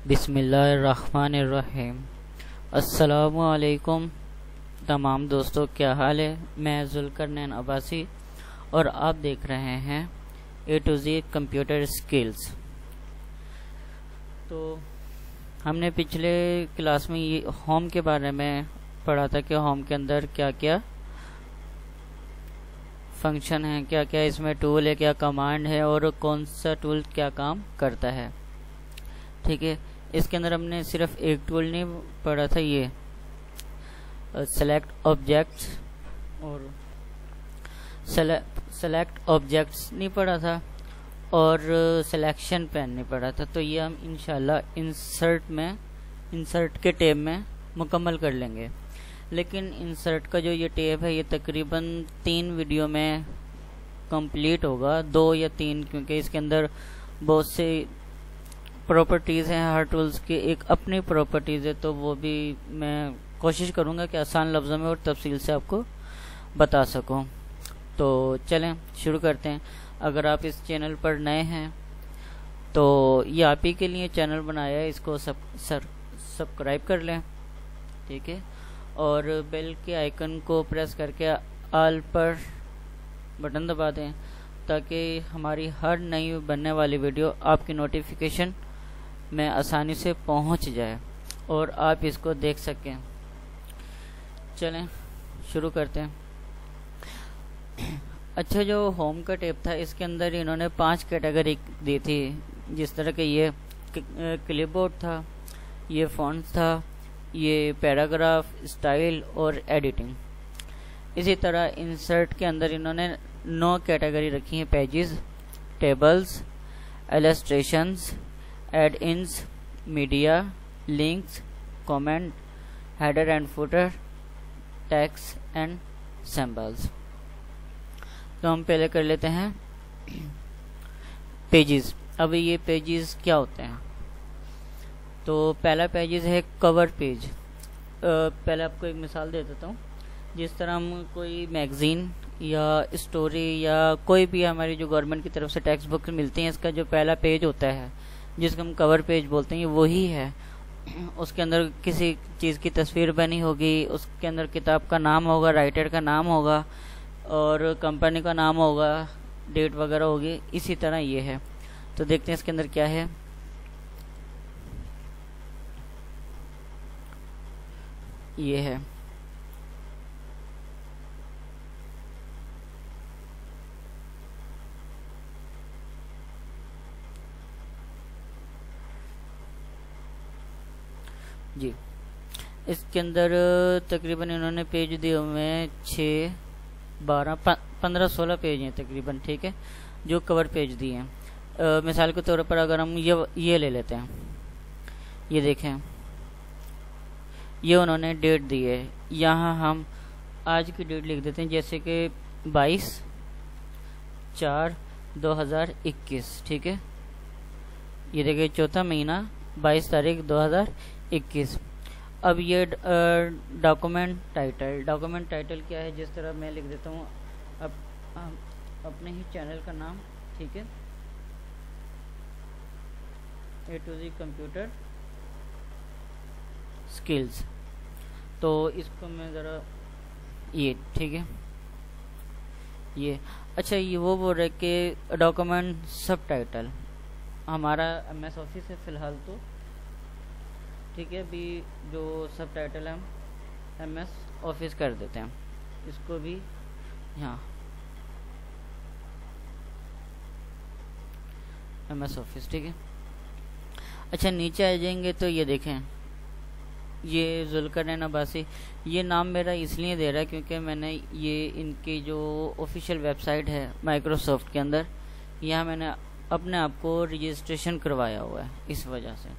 बिस्मिल्लाहिर्रहमानिर्रहीम। अस्सलामुअलैकुम तमाम दोस्तों, क्या हाल है। मैं जुल्करनैन अब्बासी और आप देख रहे हैं ए टू जी कंप्यूटर स्किल्स। तो हमने पिछले क्लास में ये होम के बारे में पढ़ा था कि होम के अंदर क्या क्या फंक्शन है, क्या क्या इसमें टूल है, क्या कमांड है और कौन सा टूल क्या काम करता है। ठीक है, इसके अंदर हमने सिर्फ एक टूल नहीं पढ़ा था, ये सेलेक्ट ऑब्जेक्ट्स और सेलेक्ट ऑब्जेक्ट्स नहीं पढ़ा था और सिलेक्शन पैन नहीं पढ़ा था। तो ये हम इंशाल्लाह इंसर्ट के टैब में मुकम्मल कर लेंगे। लेकिन इंसर्ट का जो ये टैब है ये तकरीबन 3 वीडियो में कंप्लीट होगा, 2 या 3, क्योंकि इसके अंदर बहुत से प्रॉपर्टीज़ हैं। हर टूल्स की एक अपनी प्रॉपर्टीज़ है, तो वो भी मैं कोशिश करूँगा कि आसान लफ्ज़ों में और तफसील से आपको बता सकूँ। तो चलें शुरू करते हैं। अगर आप इस चैनल पर नए हैं तो ये आप ही के लिए चैनल बनाया है, इसको सब्सक्राइब कर लें, ठीक है, और बेल के आइकन को प्रेस करके ऑल पर बटन दबा दें ताकि हमारी हर नई बनने वाली वीडियो आपकी नोटिफिकेशन में आसानी से पहुंच जाए और आप इसको देख सकें। चलें शुरू करते हैं। अच्छा, जो होम का टैब था इसके अंदर इन्होंने 5 कैटेगरी दी थी, जिस तरह के ये क्लिपबोर्ड था, ये फॉन्ट्स था, ये पैराग्राफ, स्टाइल और एडिटिंग। इसी तरह इंसर्ट के अंदर इन्होंने 9 कैटेगरी रखी हैं, pages, tables, illustrations, add ins, media, links, comment, header and footer, text and symbols. तो हम पहले कर लेते हैं पेजेस। अब ये पेजेस क्या होते हैं? तो पहला पेजेस है कवर पेज। पहले आपको एक मिसाल दे देता हूँ। जिस तरह हम कोई मैगजीन या स्टोरी या कोई भी हमारी जो गवर्नमेंट की तरफ से टेक्स्ट बुक मिलती हैं, इसका जो पहला पेज होता है जिसको हम कवर पेज बोलते हैं, वही है। उसके अंदर किसी चीज़ की तस्वीर बनी होगी, उसके अंदर किताब का नाम होगा, राइटर का नाम होगा और कंपनी का नाम होगा, डेट वगैरह होगी। इसी तरह ये है। तो देखते हैं इसके अंदर क्या है। ये है, जी। इसके अंदर तकरीबन इन्होंने पेज दिए हुए हैं 6, 12, 15, 16 पेज हैं तकरीबन, ठीक है, जो कवर पेज दिए हैं। मिसाल के तौर पर अगर हम ये ले लेते हैं, ये देखें, ये उन्होंने डेट दी है। यहाँ हम आज की डेट लिख देते हैं, जैसे कि 22/4/2021, ठीक है। ये देखिए, चौथा महीना 22 तारीख 2021। अब ये डॉक्यूमेंट टाइटल क्या है? जिस तरह मैं लिख देता हूँ अपने ही चैनल का नाम, ठीक है, A to ji computer skills. तो इसको मैं ज़रा ये, ठीक है, ये अच्छा, ये वो बोल रहे कि डॉक्यूमेंट सब टाइटल हमारा MS ऑफिस है फ़िलहाल, तो ठीक है, अभी जो सब टाइटल हम MS ऑफिस कर देते हैं, इसको भी यहाँ MS ऑफिस, ठीक है। अच्छा, नीचे आ जाएंगे तो ये देखें, ये जुल्करनैन अब्बासी, ये नाम मेरा इसलिए दे रहा है क्योंकि मैंने ये इनकी जो ऑफिशियल वेबसाइट है माइक्रोसॉफ्ट के अंदर, यहाँ मैंने अपने आप को रजिस्ट्रेशन करवाया हुआ है। इस वजह से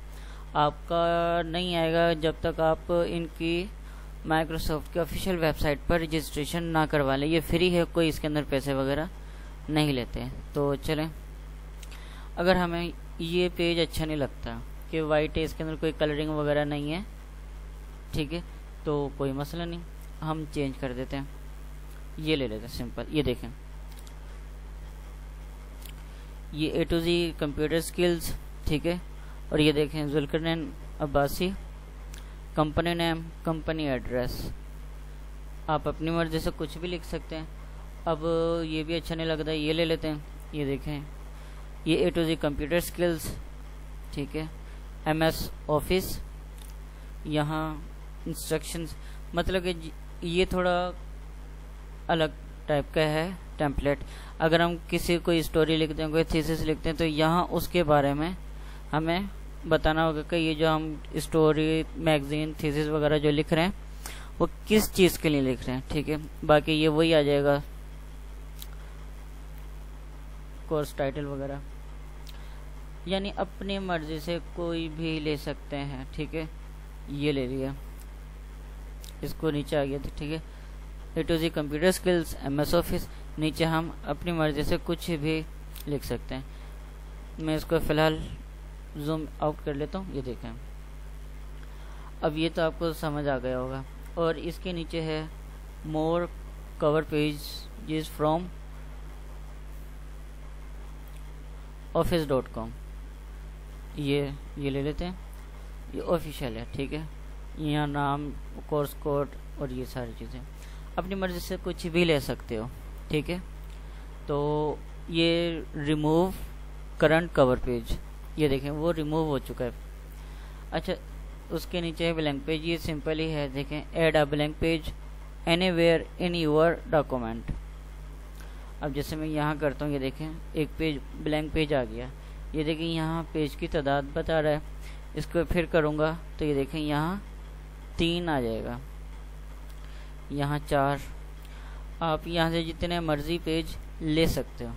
आपका नहीं आएगा जब तक आप इनकी माइक्रोसॉफ्ट की ऑफिशियल वेबसाइट पर रजिस्ट्रेशन ना करवा लें। ये फ्री है, कोई इसके अंदर पैसे वगैरह नहीं लेते। तो चलें, अगर हमें ये पेज अच्छा नहीं लगता कि वाइट है, इसके अंदर कोई कलरिंग वगैरह नहीं है, ठीक है, तो कोई मसला नहीं, हम चेंज कर देते हैं। ये ले लेते हैं सिंपल। ये देखें, ये A to ji computer skills, ठीक है, और ये देखें Zulqarnain Abbasi, company name, company address, आप अपनी मर्जी से कुछ भी लिख सकते हैं। अब ये भी अच्छा नहीं लगता, ये ले लेते हैं। ये देखें, ये A to ji computer skills, ठीक है, MS ऑफिस, यहाँ इंस्ट्रक्शंस, मतलब कि ये थोड़ा अलग टाइप का है टेम्पलेट। अगर हम किसी कोई स्टोरी लिखते हैं, कोई थीसिस लिखते हैं, तो यहाँ उसके बारे में हमें बताना होगा कि ये जो हम स्टोरी, मैगजीन, थीसिस वगैरह जो लिख रहे हैं वो किस चीज़ के लिए लिख रहे हैं, ठीक है। बाकी ये वही आ जाएगा, कोर्स टाइटल वगैरह, यानी अपनी मर्जी से कोई भी ले सकते हैं, ठीक है। ये ले लिया, इसको नीचे आ गया, ठीक है। A to ji computer skills, MS office, नीचे हम अपनी मर्जी से कुछ भी लिख सकते हैं। मैं इसको फ़िलहाल जूम आउट कर लेता हूँ। ये देखें, अब ये तो आपको समझ आ गया होगा। और इसके नीचे है मोर कवर पेज फ्रॉम office.com, ये ले लेते हैं, ये ऑफिशियल है, ठीक है। यहाँ नाम, कोर्स कोड और ये सारी चीज़ें अपनी मर्ज़ी से कुछ भी ले सकते हो, ठीक है। तो ये रिमूव करंट कवर पेज, ये देखें वो रिमूव हो चुका है। अच्छा, उसके नीचे है ब्लैंक पेज, ये सिंपल ही है, देखें add a blank page anywhere in your document. अब जैसे मैं यहाँ करता हूँ, ये देखें एक पेज ब्लैंक पेज आ गया। ये देखें यहाँ पेज की तादाद बता रहा है, इसको फिर करूँगा तो ये देखें यहाँ 3 आ जाएगा, यहाँ 4। आप यहाँ से जितने मर्जी पेज ले सकते हो।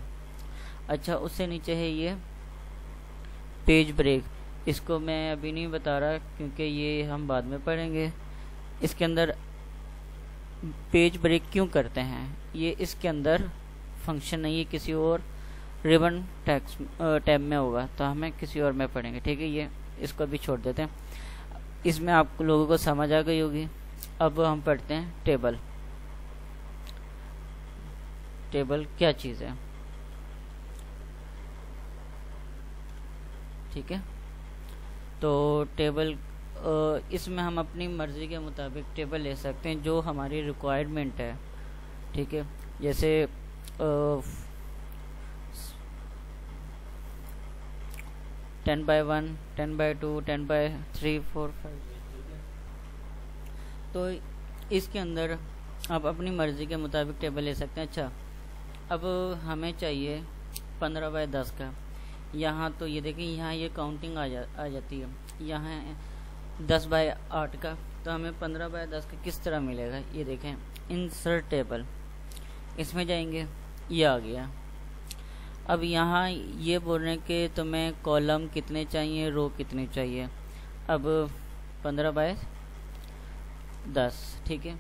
अच्छा, उससे नीचे है ये पेज ब्रेक, इसको मैं अभी नहीं बता रहा क्योंकि ये हम बाद में पढ़ेंगे। इसके अंदर पेज ब्रेक क्यों करते हैं, ये इसके अंदर फंक्शन नहीं है, किसी और रिबन टैब में होगा, तो हमें किसी और में पढ़ेंगे, ठीक है। ये इसको भी छोड़ देते हैं, इसमें आप लोगों को समझ आ गई होगी। अब हम पढ़ते हैं टेबल। टेबल क्या चीज़ है, ठीक है। तो टेबल, इसमें हम अपनी मर्ज़ी के मुताबिक टेबल ले सकते हैं जो हमारी रिक्वायरमेंट है, ठीक है। जैसे 10x1, 10x2, 10x3, 4, 5। तो इसके अंदर आप अपनी मर्ज़ी के मुताबिक टेबल ले सकते हैं। अच्छा, अब हमें चाहिए 15x10 का। यहाँ तो ये देखिए, यहाँ ये काउंटिंग आ जाती है। यहाँ 10x8 का, तो हमें 15x10 का किस तरह मिलेगा, ये देखें इंसर्ट टेबल, इसमें जाएंगे, ये आ गया। अब यहाँ ये बोल रहे हैं कि तुम्हें कॉलम कितने चाहिए, रो कितने चाहिए। अब 15x10, ठीक है।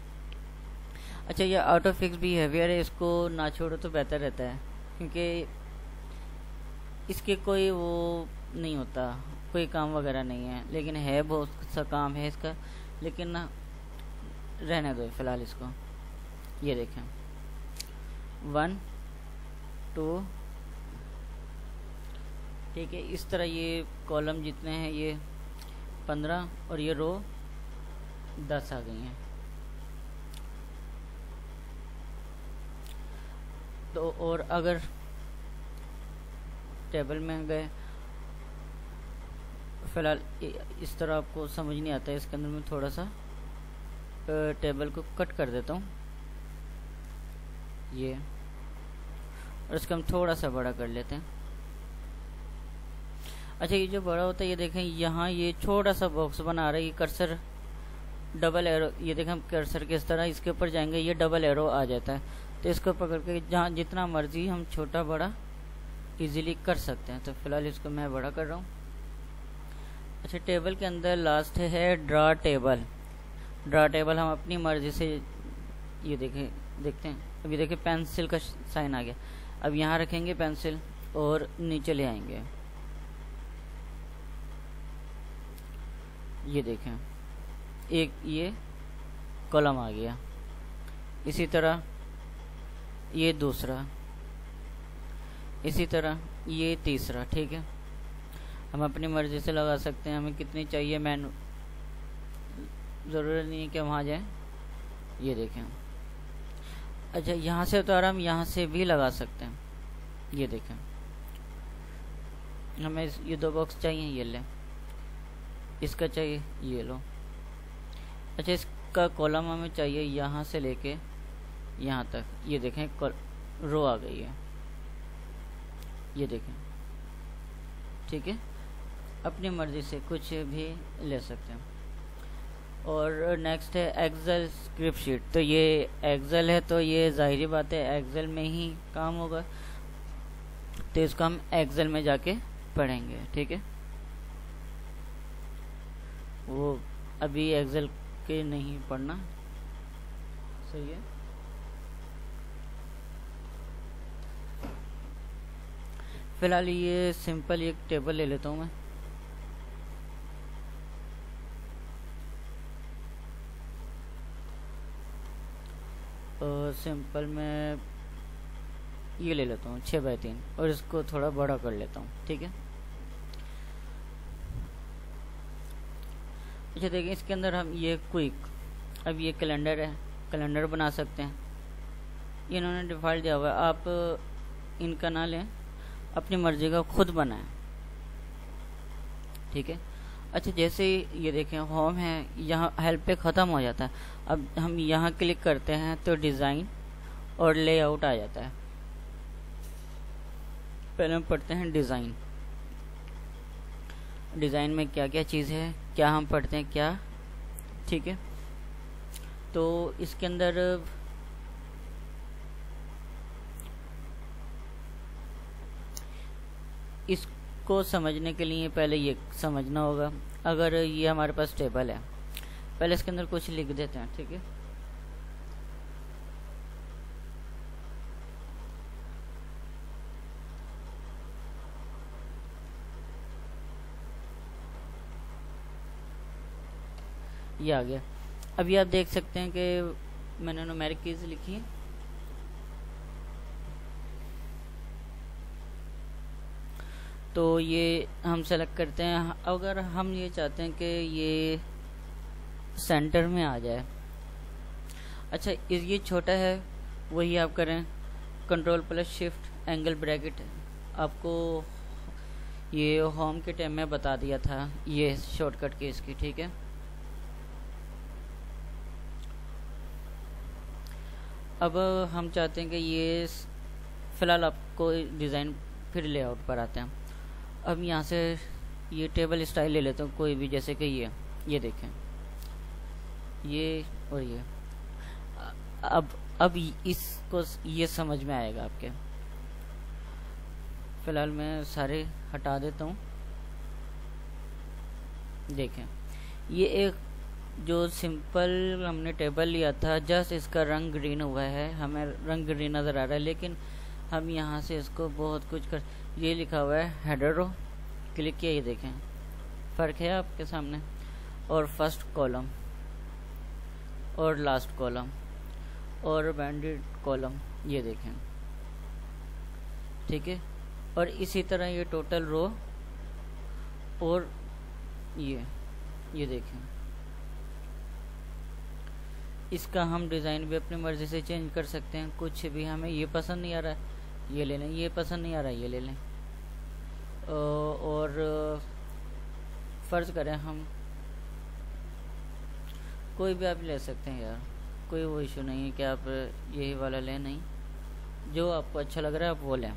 अच्छा, ये ऑटो फिक्स बिहेवियर है, इसको ना छोड़ो तो बेहतर रहता है, क्योंकि इसके कोई वो नहीं होता, कोई काम वगैरह नहीं है, लेकिन है बहुत सा काम है इसका, लेकिन ना रहने दो फिलहाल इसको। ये देखें 1 2, ठीक है। इस तरह ये कॉलम जितने हैं ये 15 और ये रो 10 आ गई हैं। तो और अगर टेबल में गए, फिलहाल इस तरह आपको समझ नहीं आता है, इसके अंदर मैं थोड़ा सा टेबल को कट कर देता हूँ ये, और इसको हम थोड़ा सा बड़ा कर लेते हैं। अच्छा, ये जो बड़ा होता है, ये देखें यहाँ ये छोटा सा बॉक्स बना रहा है, ये कर्सर डबल एरो, ये देखें हम कर्सर के इस तरह इसके ऊपर जाएंगे, ये डबल एरो आ जाता है, तो इसको पकड़ के जहाँ जितना मर्जी हम छोटा बड़ा इजीली कर सकते हैं। तो फिलहाल इसको मैं बड़ा कर रहा हूँ। अच्छा, टेबल के अंदर लास्ट है ड्रा टेबल। ड्रा टेबल हम अपनी मर्जी से, ये देखते हैं, अभी देखिए पेंसिल का साइन आ गया। अब यहाँ रखेंगे पेंसिल और नीचे ले आएंगे, ये देखें एक ये कॉलम आ गया। इसी तरह ये दूसरा, इसी तरह ये तीसरा, ठीक है। हम अपनी मर्ज़ी से लगा सकते हैं, हमें कितनी चाहिए ज़रूरत नहीं है कि वहाँ जाएं। ये देखें। अच्छा, यहाँ से उतारा, हम यहाँ से भी लगा सकते हैं। ये देखें, हमें ये 2 बॉक्स चाहिए, ये लें। इसका चाहिए, ये लो। अच्छा, इसका कॉलम हमें चाहिए यहाँ से लेके यहाँ तक। ये देखें, रो आ गई है। ये देखें, ठीक है। अपनी मर्ज़ी से कुछ भी ले सकते हैं। और नेक्स्ट है एक्सेल स्क्रिप्ट शीट। तो ये एक्सेल है, तो ये ज़ाहिरी बात है एक्सेल में ही काम होगा, तो इसको हम एक्सेल में जाके पढ़ेंगे, ठीक है। वो अभी एक्सेल के नहीं पढ़ना, सही है। फिलहाल ये सिंपल एक टेबल ले लेता हूँ मैं। सिंपल में ये ले लेता हूँ 6x3 और इसको थोड़ा बड़ा कर लेता हूँ, ठीक है। अच्छा, देखिए इसके अंदर हम ये क्विक, अब ये कैलेंडर है, कैलेंडर बना सकते हैं। ये इन्होंने डिफ़ॉल्ट दिया हुआ है, आप इनका ना लें, अपनी मर्ज़ी का खुद बनाएं, ठीक है। अच्छा, जैसे ये देखें होम है, यहाँ हेल्प पे ख़त्म हो जाता है। अब हम यहाँ क्लिक करते हैं तो डिज़ाइन और लेआउट आ जाता है। पहले हम पढ़ते हैं डिज़ाइन। डिज़ाइन में क्या क्या चीज़ है, क्या हम पढ़ते हैं क्या, ठीक है। तो इसके अंदर इसको समझने के लिए पहले ये समझना होगा। अगर ये हमारे पास टेबल है, पहले इसके अंदर कुछ लिख देते हैं, ठीक है। ये आ गया। अभी आप देख सकते हैं कि मैंने न्यूमेरिक कीज लिखी है। तो ये हम सेलेक्ट करते हैं। अगर हम ये चाहते हैं कि ये सेंटर में आ जाए, अच्छा ये छोटा है, वही आप करें Ctrl+Shift एंगल ब्रैकेट। आपको ये होम के टाइम में बता दिया था ये शॉर्टकट की इसकी, ठीक है। अब हम चाहते हैं कि ये फ़िलहाल आपको डिज़ाइन फिर लेआउट पर आते हैं। अब यहाँ से ये टेबल स्टाइल ले लेता हूँ कोई भी, जैसे कि ये देखें, ये और ये। अब इसको ये समझ में आएगा आपके। फ़िलहाल मैं सारे हटा देता हूँ। देखें, ये एक जो सिंपल हमने टेबल लिया था, जस्ट इसका रंग ग्रीन हुआ है, हमें रंग ग्रीन नज़र आ रहा है। लेकिन हम यहाँ से इसको बहुत कुछ कर, ये लिखा हुआ है हेडर रो, क्लिक किया, ये देखें फ़र्क है आपके सामने। और फर्स्ट कॉलम और लास्ट कॉलम और बैंडेड कॉलम, ये देखें, ठीक है। और इसी तरह ये टोटल रो और ये देखें। इसका हम डिज़ाइन भी अपनी मर्ज़ी से चेंज कर सकते हैं। कुछ भी हमें ये पसंद नहीं आ रहा है ये ले लें, ये पसंद नहीं आ रहा है ये ले लें। और फ़र्ज़ करें हम कोई भी आप ले सकते हैं यार, कोई वो इशू नहीं है कि आप यही वाला लें, नहीं, जो आपको अच्छा लग रहा है आप वो लें,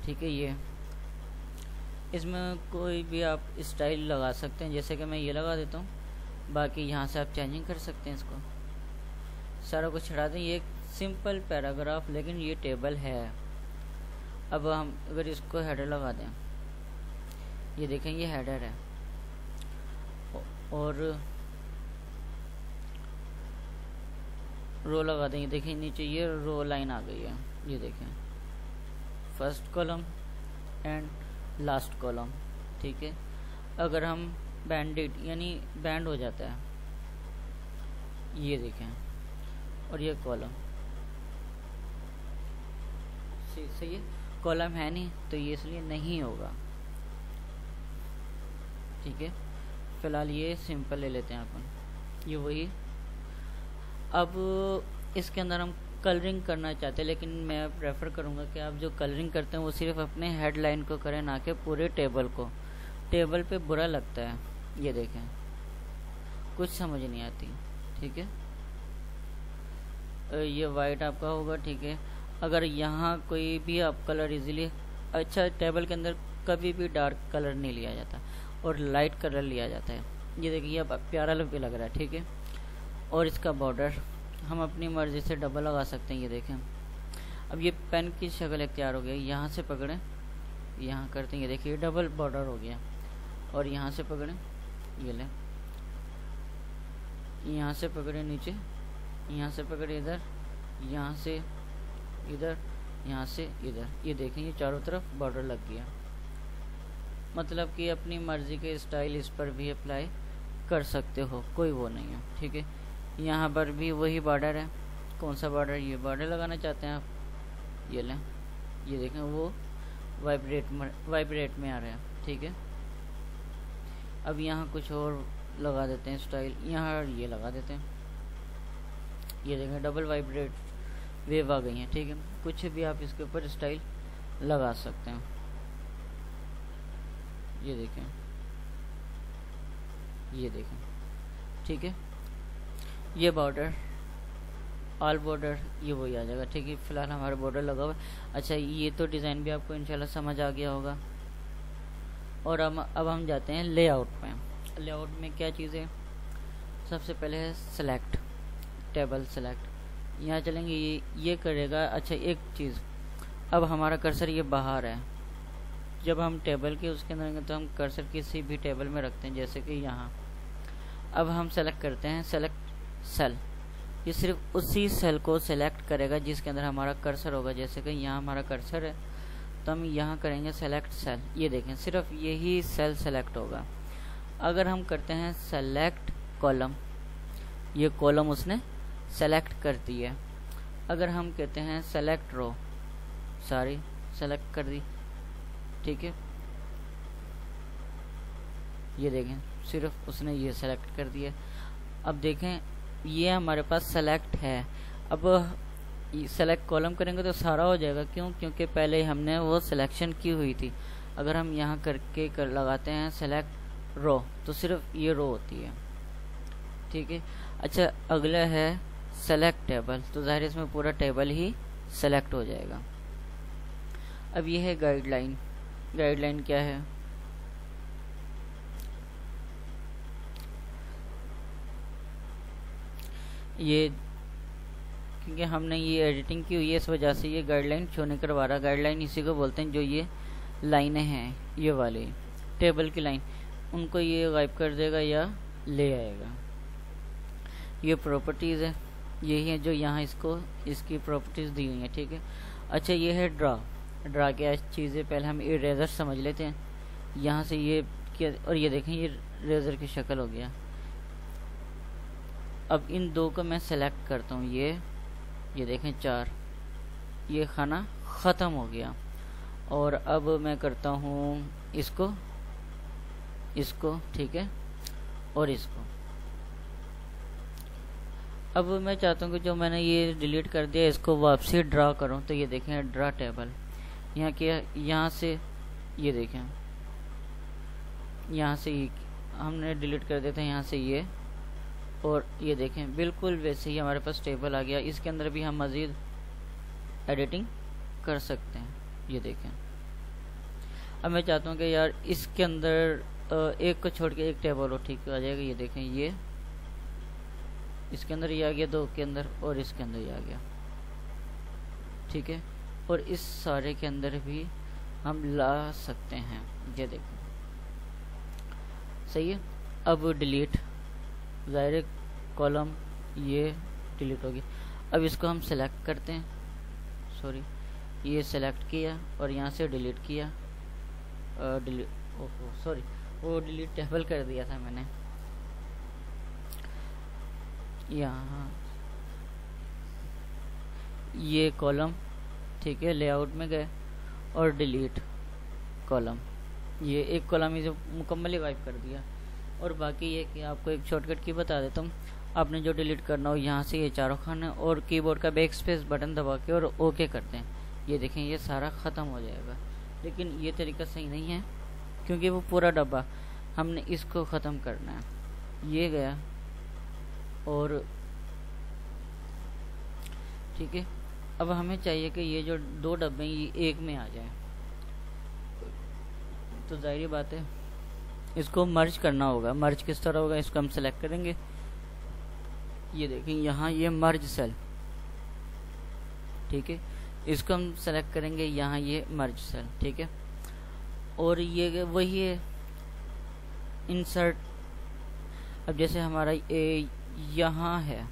ठीक है। ये इसमें कोई भी आप स्टाइल लगा सकते हैं, जैसे कि मैं ये लगा देता हूँ। बाकी यहाँ से आप चेंजिंग कर सकते हैं, इसको सारा कुछ छड़ा दें। ये एक सिंपल पैराग्राफ, लेकिन ये टेबल है। अब हम अगर इसको हेडर लगा दें, ये देखें ये हेडर है, और रो लगा दें, ये देखें नीचे ये रो लाइन आ गई है, ये देखें first column and last column, ठीक है। अगर हम बैंडेड यानी बैंड हो जाता है, ये देखें, और ये कॉलम सही है, कॉलम है नहीं तो ये इसलिए नहीं होगा, ठीक है। फिलहाल ये सिंपल ले लेते हैं अपन, ये वही। अब इसके अंदर हम कलरिंग करना चाहते हैं, लेकिन मैं प्रेफर करूँगा कि आप जो कलरिंग करते हैं वो सिर्फ अपने हेडलाइन को करें, ना कि पूरे टेबल को। टेबल पे बुरा लगता है, ये देखें, कुछ समझ नहीं आती। ठीक है, ये वाइट आपका होगा। ठीक है, अगर यहाँ कोई भी आप कलर इजीली, अच्छा टेबल के अंदर कभी भी डार्क कलर नहीं लिया जाता और लाइट कलर लिया जाता है। ये देखिए अब प्यारा भी लग रहा है। ठीक है, और इसका बॉर्डर हम अपनी मर्ज़ी से डबल लगा सकते हैं। ये देखें, अब ये पेन की शक्ल इख्तियार हो गई। यहाँ से पकड़ें, यहाँ करते हैं, ये देखिए डबल बॉर्डर हो गया। और यहाँ से पकड़ें, ये लें, यहाँ से पकड़े नीचे, यहाँ से पकड़े इधर, यहाँ से इधर, यहाँ से इधर। ये देखें ये चारों तरफ बॉर्डर लग गया। मतलब कि अपनी मर्ज़ी के स्टाइल इस पर भी अप्लाई कर सकते हो, कोई वो नहीं है। ठीक है, यहाँ पर भी वही बॉर्डर है। कौन सा बॉर्डर? ये बॉर्डर लगाना चाहते हैं आप, ये लें, ये देखें वो वाइब्रेट में आ रहा है। ठीक है, अब यहाँ कुछ और लगा देते हैं स्टाइल, यहाँ ये लगा देते हैं, ये देखें डबल वाइब्रेट वेव आ गई है। ठीक है, कुछ भी आप इसके ऊपर स्टाइल लगा सकते हैं। ये देखें, ये देखें। ठीक है, ये बॉर्डर, ऑल बॉर्डर, ये वही आ जाएगा। ठीक है, फिलहाल हमारा बॉर्डर लगा हुआ है। अच्छा, ये तो डिज़ाइन भी आपको इंशाल्लाह समझ आ गया होगा। और अब हम जाते हैं लेआउट में। लेआउट में क्या चीज़ है? सबसे पहले है सेलेक्ट, टेबल सेलेक्ट। यहाँ चलेंगे, ये करेगा। अच्छा, एक चीज़, अब हमारा कर्सर ये बाहर है। जब हम टेबल के उसके अंदर तो हम कर्सर किसी भी टेबल में रखते हैं, जैसे कि यहाँ। अब हम सेलेक्ट करते हैं सेलेक्ट सेल। ये सिर्फ उसी सेल को सेलेक्ट करेगा जिसके अंदर हमारा कर्सर होगा। जैसे कि यहाँ हमारा कर्सर है, तो हम यहाँ करेंगे सेलेक्ट सेल। ये देखें, सिर्फ यही सेल सेलेक्ट होगा। अगर हम करते हैं सेलेक्ट कॉलम, ये कॉलम उसने सेलेक्ट कर दी है। अगर हम कहते हैं सेलेक्ट रो, सारी सेलेक्ट कर दी। ठीक है, ये देखें सिर्फ उसने ये सेलेक्ट कर दिया। अब देखें ये हमारे पास सेलेक्ट है। अब सेलेक्ट कॉलम करेंगे तो सारा हो जाएगा। क्यों? क्योंकि पहले हमने वो सिलेक्शन की हुई थी। अगर हम यहाँ करके लगाते हैं सेलेक्ट रो, तो सिर्फ ये रो होती है। ठीक है, अच्छा अगला है सेलेक्ट टेबल, तो ज़ाहिर इसमें पूरा टेबल ही सेलेक्ट हो जाएगा। अब ये है गाइडलाइन। गाइडलाइन क्या है? ये क्योंकि हमने ये एडिटिंग की हुई है, इस वजह से ये गाइडलाइन शो नहीं करवा रहा। गाइडलाइन इसी को बोलते हैं जो ये लाइनें हैं, ये वाली टेबल की लाइन, उनको ये गायब कर देगा या ले आएगा। ये प्रॉपर्टीज़ है, यही है जो यहाँ इसकी प्रॉपर्टीज़ दी हुई हैं। ठीक है, अच्छा ये है ड्रा। ड्रा क्या चीज़ है? पहले हम इरेजर समझ लेते हैं। यहाँ से ये क्या, और ये देखें ये इरेजर की शक्ल हो गया। अब इन दो को मैं सेलेक्ट करता हूँ, ये देखें 4, ये खाना ख़त्म हो गया। और अब मैं करता हूँ इसको, ठीक है, और इसको। अब मैं चाहता हूँ कि जो मैंने ये डिलीट कर दिया इसको वापसी ड्रा करूँ। तो ये देखें ड्रा टेबल, यहाँ क्या, यहाँ से ये देखें, यहाँ से हमने डिलीट कर दिया था, यहाँ से ये, और ये देखें बिल्कुल वैसे ही हमारे पास टेबल आ गया। इसके अंदर भी हम मज़ीद एडिटिंग कर सकते हैं। ये देखें, अब मैं चाहता हूँ कि यार इसके अंदर एक को छोड़ के एक टेबल हो, ठीक आ जाएगा। ये देखें ये इसके अंदर ये आ गया, 2 के अंदर, और इसके अंदर ये आ गया। ठीक है, और इस सारे के अंदर भी हम ला सकते हैं। ये देखें सही है। अब डिलीट, ज़ाहिर कॉलम ये डिलीट होगी। अब इसको हम सेलेक्ट करते हैं, सॉरी ये सेलेक्ट किया और यहाँ से डिलीट किया, ओहो सॉरी वो डिलीट टेबल कर दिया था मैंने। यहाँ ये कॉलम, ठीक है, लेआउट में गए और डिलीट कॉलम, ये एक कॉलम ही मुकम्मल वाइप कर दिया। और बाकी ये कि आपको एक शॉर्टकट की बता देता हूँ। आपने जो डिलीट करना हो यहाँ से ये चारों खाने और कीबोर्ड का बैक स्पेस बटन दबा के और ओके करते हैं। ये देखें ये सारा ख़त्म हो जाएगा। लेकिन ये तरीका सही नहीं है क्योंकि वो पूरा डब्बा हमने इसको ख़त्म करना है। ये गया और ठीक है। अब हमें चाहिए कि ये जो दो डब्बे हैं ये एक में आ जाए। तो जाहिर बात है इसको मर्ज करना होगा। मर्ज किस तरह होगा, इसको हम सेलेक्ट करेंगे। ये देखें यहाँ ये मर्ज सेल, ठीक है, इसको हम सेलेक्ट करेंगे। यहाँ ये मर्ज सेल, ठीक है। और ये वही है इंसर्ट। अब जैसे हमारा यहाँ है,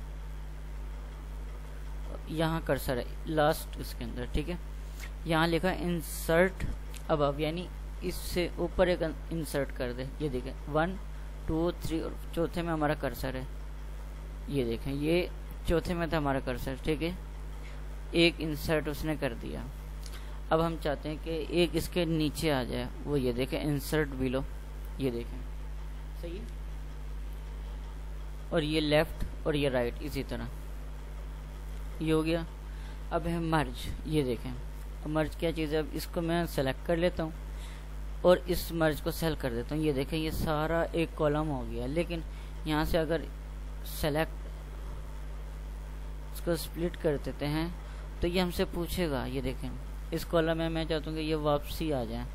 यहाँ कर्सर है लास्ट इसके अंदर, ठीक है। यहाँ लिखा इंसर्ट अब यानी इससे ऊपर एक इंसर्ट कर दे। ये देखें 1 2 3 और चौथे में हमारा कर्सर है। ये देखें ये चौथे में था हमारा कर्सर, ठीक है। एक इंसर्ट उसने कर दिया। अब हम चाहते हैं कि एक इसके नीचे आ जाए, वो ये देखें इंसर्ट बिलो, ये देखें सही है। और ये लेफ्ट और ये राइट इसी तरह ये हो गया। अब है मर्ज, ये देखें। अब मर्ज क्या चीज़ है, अब इसको मैं सेलेक्ट कर लेता हूँ और इस मर्ज को सेल कर देता हूँ। ये देखें ये सारा एक कॉलम हो गया। लेकिन यहाँ से अगर सेलेक्ट इसको स्प्लिट कर देते हैं तो ये हमसे पूछेगा। ये देखें इस कॉलम में मैं चाहता हूँ कि ये वापसी आ जाए।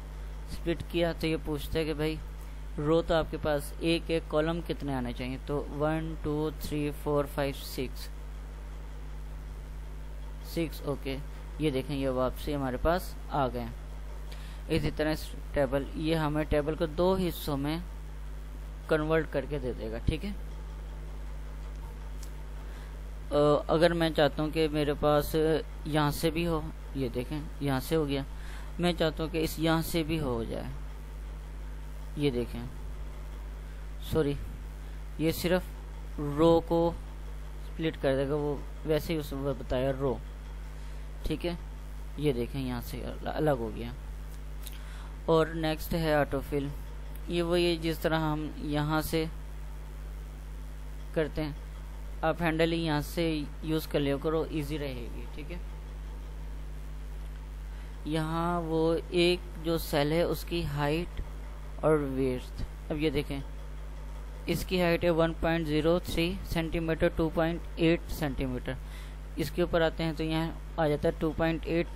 स्प्लिट किया तो ये पूछता है कि भाई रो तो आपके पास एक एक कॉलम कितने आने चाहिए। तो 1 2 3 4 5 6 ओके। ये देखें ये वापसी हमारे पास आ गए। इसी तरह टेबल, ये हमें टेबल को दो हिस्सों में कन्वर्ट करके दे देगा, ठीक है। अगर मैं चाहता हूँ कि मेरे पास यहाँ से भी हो, ये देखें यहाँ से हो गया। मैं चाहता हूँ कि इस यहाँ से भी हो जाए। ये देखें सॉरी ये सिर्फ रो को स्प्लिट कर देगा, वो वैसे ही उसने बताया रो, ठीक है। ये देखें यहाँ से अलग हो गया। और नेक्स्ट है ऑटोफिल। ये वही जिस तरह हम यहाँ से करते हैं, आप हैंडल ही यहाँ से यूज़ कर लिया करो, इजी रहेगी, ठीक है। यहाँ वो एक जो सेल है उसकी हाइट और विड्थ, अब ये देखें इसकी हाइट है 1.03 सेंटीमीटर 2.8 सेंटीमीटर। इसके ऊपर आते हैं तो यहाँ आ जाता है 2.8।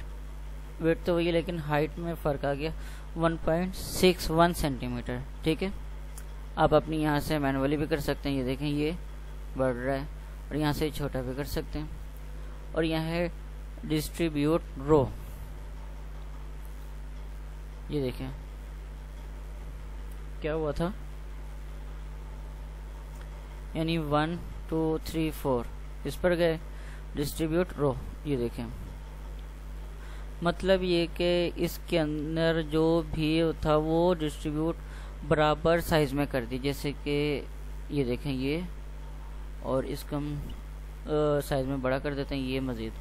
वेट तो वही है लेकिन हाइट में फ़र्क आ गया 1.61 सेंटीमीटर, ठीक है। आप अपनी यहाँ से मैनुअली भी कर सकते हैं। ये देखें ये बढ़ रहा है और यहाँ से छोटा भी कर सकते हैं। और यहाँ है डिस्ट्रीब्यूट रो, ये देखें क्या हुआ था, यानी 1 2 3 4 इस पर गए डिस्ट्रीब्यूट रो। ये देखें मतलब ये कि इसके अंदर जो भी था वो डिस्ट्रीब्यूट बराबर साइज में कर दी। जैसे कि ये देखें ये, और इसको हम साइज में बड़ा कर देते हैं ये मज़ीद,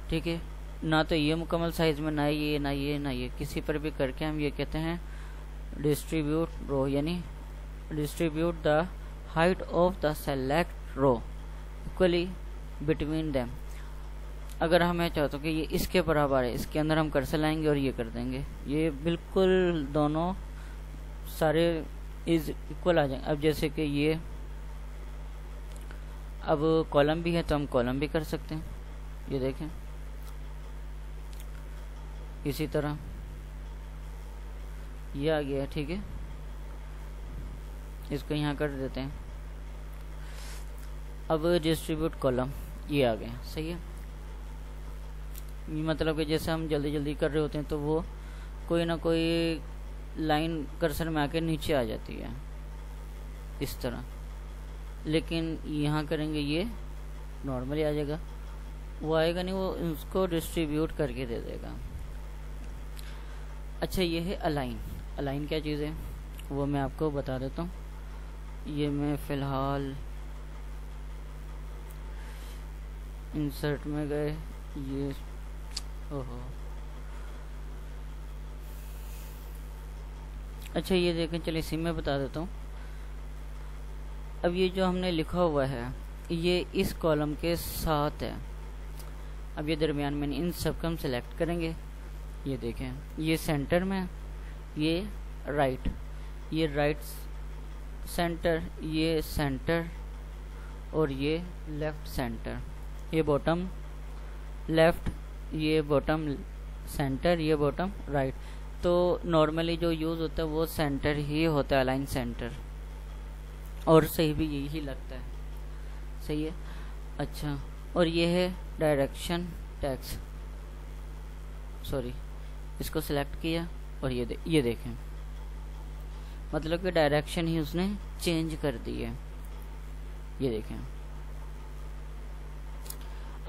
ठीक है। ना तो ये मुकम्मल साइज में, ना ये ना ये ना ये, किसी पर भी करके हम ये कहते हैं डिस्ट्रीब्यूट रो, यानी distribute the height of the select row equally between them. अगर हमें चाहते हो कि ये इसके बराबर है, इसके अंदर हम कर्सर लाएंगे और ये कर देंगे, ये बिल्कुल दोनों सारे इज इक्वल आ जाएंगे। अब जैसे कि ये अब कॉलम भी है तो हम कॉलम भी कर सकते हैं। ये देखें इसी तरह ये आ गया, ठीक है। इसको यहाँ कर देते हैं। अब डिस्ट्रीब्यूट कॉलम ये आ गया, सही है। मतलब कि जैसे हम जल्दी जल्दी कर रहे होते हैं तो वो कोई ना कोई लाइन कर्सर में आके नीचे आ जाती है इस तरह, लेकिन यहाँ करेंगे ये नॉर्मली आ जाएगा, वो आएगा नहीं, वो उसको डिस्ट्रीब्यूट करके दे देगा। अच्छा ये है अलाइन। अलाइन क्या चीज़ है वो मैं आपको बता देता हूँ। ये मैं फ़िलहाल इंसर्ट में गए, ये ओहो अच्छा ये देखें, चलिए इसी में बता देता हूँ। अब ये जो हमने लिखा हुआ है ये इस कॉलम के साथ है। अब ये दरमियान में, इन सब को हम सेलेक्ट करेंगे। ये देखें, ये सेंटर में, ये राइट, ये राइट सेंटर, ये सेंटर और ये लेफ्ट सेंटर, ये बॉटम लेफ्ट, ये बॉटम सेंटर, ये बॉटम राइट। तो नॉर्मली जो यूज़ होता है वो सेंटर ही होता है, अलाइन सेंटर, और सही भी यही लगता है। सही है। अच्छा, और ये है डायरेक्शन टेक्स्ट, सॉरी, इसको सिलेक्ट किया और ये देखें, मतलब कि डायरेक्शन ही उसने चेंज कर दी है। ये देखें,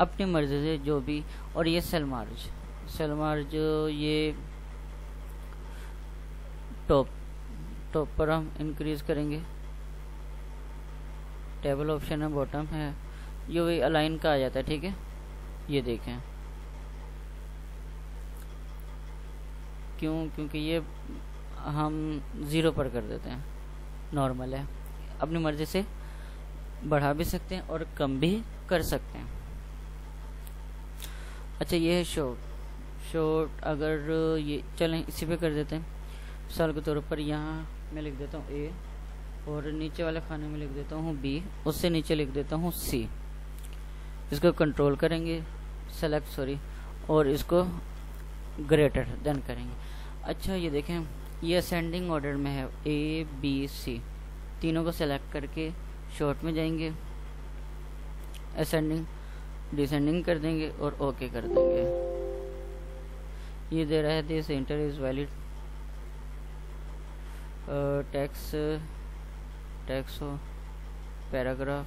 अपनी मर्जी से जो भी। और ये सेलमार्ज ये टॉप पर हम इंक्रीज करेंगे। टेबल ऑप्शन है, बॉटम है, ये वही अलाइन का आ जाता है। ठीक है, ये देखें, क्योंकि ये हम 0 पर कर देते हैं, नॉर्मल है। अपनी मर्जी से बढ़ा भी सकते हैं और कम भी कर सकते हैं। अच्छा, ये है शॉर्ट, अगर ये चलें इसी पे कर देते हैं। मिसाल के तौर पर यहाँ मैं लिख देता हूँ A, और नीचे वाले खाने में लिख देता हूँ B, उससे नीचे लिख देता हूँ C। इसको कंट्रोल करेंगे, सेलेक्ट सॉरी, और इसको ग्रेटर देन करेंगे। अच्छा, ये देखें, ये असेंडिंग ऑर्डर में है, A B C, तीनों को सेलेक्ट करके शॉर्ट में जाएंगे, असेंडिंग डिसेंडिंग कर देंगे और ओके कर देंगे। ये दे रहा है this enter is valid text हो पैराग्राफ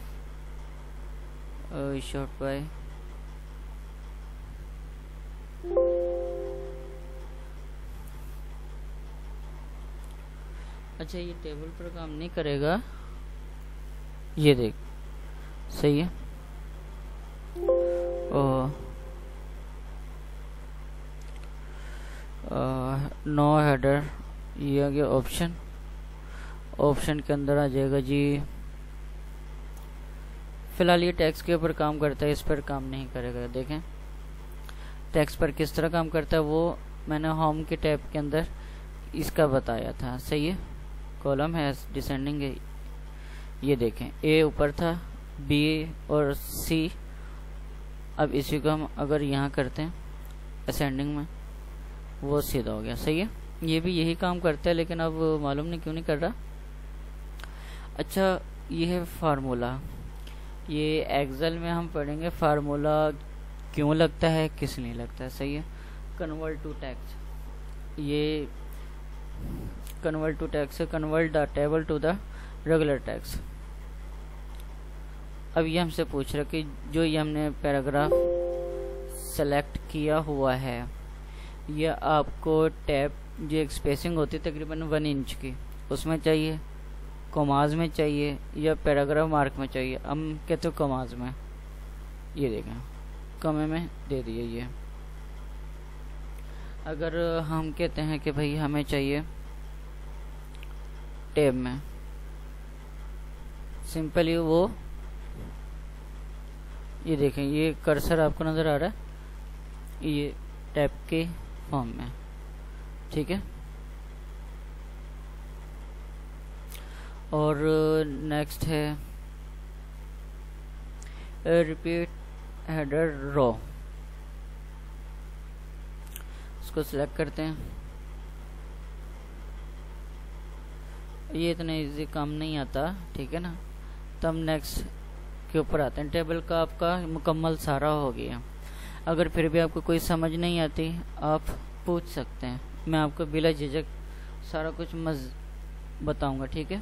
शॉर्ट बाय। अच्छा, ये टेबल पर काम नहीं करेगा, ये देख, सही है। नो हेडर, ये आ गया ऑप्शन के अंदर आ जाएगा जी। फिलहाल ये टेक्स्ट के ऊपर काम करता है, इस पर काम नहीं करेगा। देखें टेक्स्ट पर किस तरह काम करता है वो मैंने होम के टैब के अंदर इसका बताया था। सही है, कॉलम है, डिसेंडिंग है। ये देखें, ए ऊपर था, बी और सी, अब इसी को हम अगर यहाँ करते हैं असेंडिंग में, वो सीधा हो गया। सही है, ये भी यही काम करता है, लेकिन अब मालूम नहीं क्यों नहीं कर रहा। अच्छा, ये है फार्मूला, ये एक्सेल में हम पढ़ेंगे फार्मूला क्यों लगता है, किस लिए लगता है। सही है, कन्वर्ट टू टेक्स्ट, ये convert to text, convert the table to the regular text. अब ये हमसे पूछ रहा कि जो ये हमने पैराग्राफ सेलेक्ट किया हुआ है, यह आपको टैब जो एक स्पेसिंग होती है तकरीबन 1 इंच की, उसमें चाहिए, कॉमाज में चाहिए, या पैराग्राफ मार्क में चाहिए। हम कहते हो कॉमाज में, ये देखें कमे में दे दिए। ये अगर हम कहते हैं कि भाई हमें चाहिए टैब में, सिंपली वो, ये देखें, ये कर्सर आपको नज़र आ रहा है, ये टैब के फॉर्म में। ठीक है, और नेक्स्ट है रिपीट हेडर रो, इसको सिलेक्ट करते हैं। ये इतना इजी काम नहीं आता, ठीक है ना। तब नेक्स्ट के ऊपर आते हैं। टेबल का आपका मुकम्मल सारा हो गया। अगर फिर भी आपको कोई समझ नहीं आती, आप पूछ सकते हैं, मैं आपको बिला झिझक सारा कुछ बताऊंगा। ठीक है,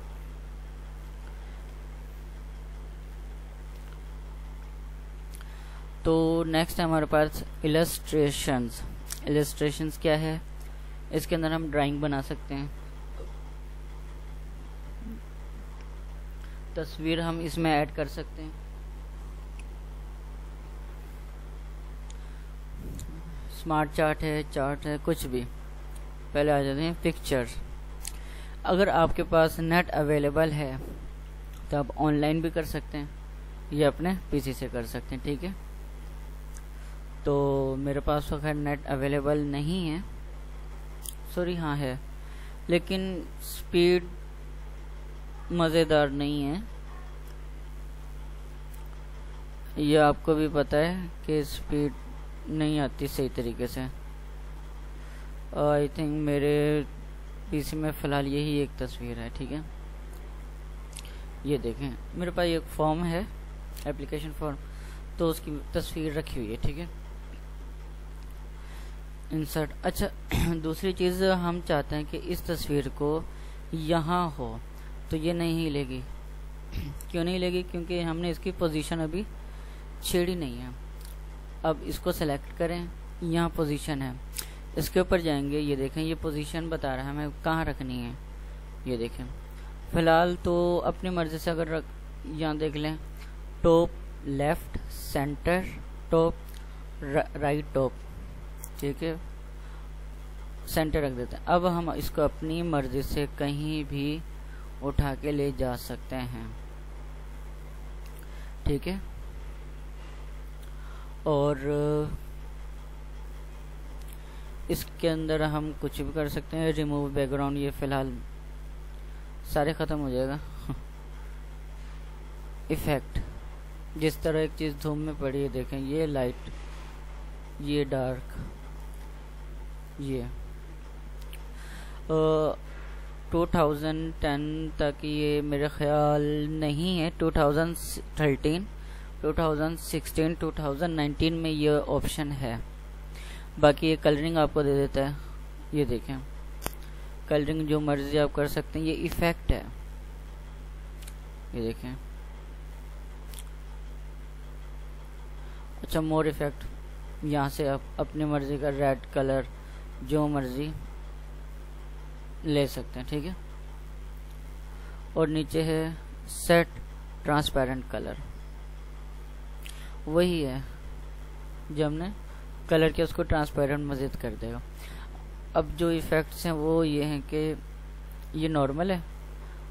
तो नेक्स्ट है हमारे पास इलस्ट्रेशंस। इलस्ट्रेशंस क्या है, इसके अंदर हम ड्राइंग बना सकते हैं, तस्वीर हम इसमें ऐड कर सकते हैं, स्मार्ट चार्ट है, कुछ भी। पहले आ जाते हैं पिक्चर्स। अगर आपके पास नेट अवेलेबल है तो आप ऑनलाइन भी कर सकते हैं या अपने पीसी से कर सकते हैं, ठीक है। तो मेरे पास तो खैर नेट अवेलेबल नहीं है, सॉरी, हाँ है, लेकिन स्पीड मज़ेदार नहीं है। ये आपको भी पता है कि स्पीड नहीं आती सही तरीके से। आई थिंक मेरे पीसी में फ़िलहाल यही एक तस्वीर है, ठीक है। ये देखें, मेरे पास एक फॉर्म है, एप्लीकेशन फॉर्म, तो उसकी तस्वीर रखी हुई है, ठीक है। इंसर्ट, अच्छा दूसरी चीज़ हम चाहते हैं कि इस तस्वीर को यहाँ हो, तो ये नहीं हिलेगी। क्यों नहीं हिलेगी? क्योंकि हमने इसकी पोजीशन अभी छेड़ी नहीं है। अब इसको सेलेक्ट करें, यहाँ पोजीशन है, इसके ऊपर जाएंगे, ये देखें ये पोजीशन बता रहा है हमें कहाँ रखनी है। ये देखें, फ़िलहाल तो अपनी मर्ज़ी से अगर यहाँ देख लें, top left, centre, top, right top, ठीक है, सेंटर रख देते हैं। अब हम इसको अपनी मर्ज़ी से कहीं भी उठा के ले जा सकते हैं, ठीक है। और इसके अंदर हम कुछ भी कर सकते हैं। रिमूव बैकग्राउंड, ये फ़िलहाल सारे ख़त्म हो जाएगा। इफ़ेक्ट, जिस तरह एक चीज़ धूम में पड़ी है, देखें ये लाइट, ये डार्क, ये 2010 तक ये मेरे ख्याल नहीं है, 2013, 2016, 2019 में ये ऑप्शन है। बाकी ये कलरिंग आपको दे देता है, ये देखें कलरिंग जो मर्जी आप कर सकते हैं। ये इफ़ेक्ट है, ये देखें। अच्छा, मोर इफ़ेक्ट, यहाँ से आप अपनी मर्ज़ी का रेड कलर जो मर्ज़ी ले सकते हैं, ठीक है। और नीचे है सेट ट्रांसपेरेंट कलर, वही है जो हमने कलर के उसको ट्रांसपेरेंट मज़ीद कर देगा। अब जो इफ़ेक्ट्स हैं वो ये हैं कि ये नॉर्मल है,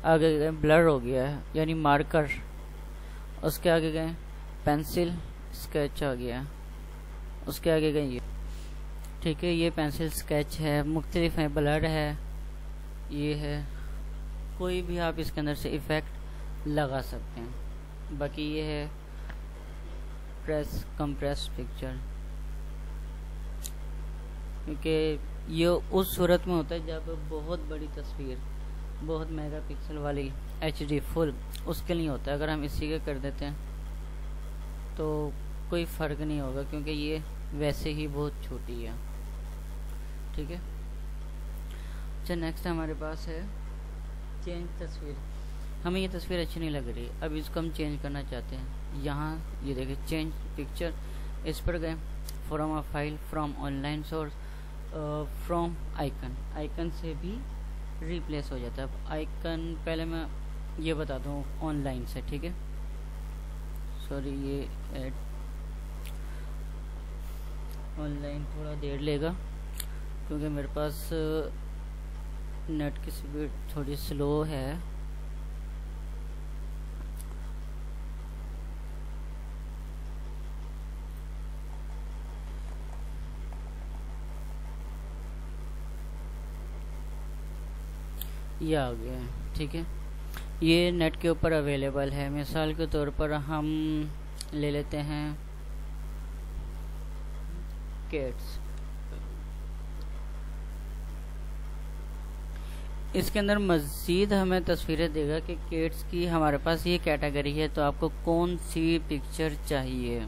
आगे गए ब्लर हो गया है यानी मार्कर, उसके आगे गए पेंसिल स्केच आ गया, उसके आगे गए ये, ठीक है, ये पेंसिल स्केच है, मुख्तलिफ है, ब्लर है, ये है, कोई भी आप इसके अंदर से इफ़ेक्ट लगा सकते हैं। बाकी ये है कंप्रेस पिक्चर, क्योंकि ये उस सूरत में होता है जब बहुत बड़ी तस्वीर, बहुत मेगापिक्सल वाली HD फुल, उसके लिए होता है। अगर हम इसी के कर देते हैं तो कोई फ़र्क नहीं होगा, क्योंकि ये वैसे ही बहुत छोटी है, ठीक है। अच्छा, नेक्स्ट हमारे पास है चेंज तस्वीर। हमें ये तस्वीर अच्छी नहीं लग रही, अब इसको हम चेंज करना चाहते हैं। यहाँ ये देखिए चेंज पिक्चर, इस पर गए, from a file, from online source, from icon, icon से भी रिप्लेस हो जाता है। अब आइकन पहले मैं ये बता दूँ ऑनलाइन से, ठीक है, सॉरी ये ऐड ऑनलाइन थोड़ा देर लेगा क्योंकि मेरे पास नेट की स्पीड थोड़ी स्लो है। ये आ गया है, ठीक है, ये नेट के ऊपर अवेलेबल है। मिसाल के तौर पर हम ले लेते हैं कैट्स, इसके अंदर मज़ीद हमें तस्वीरें देगा कि कैट्स की हमारे पास ये कैटेगरी है, तो आपको कौन सी पिक्चर चाहिए।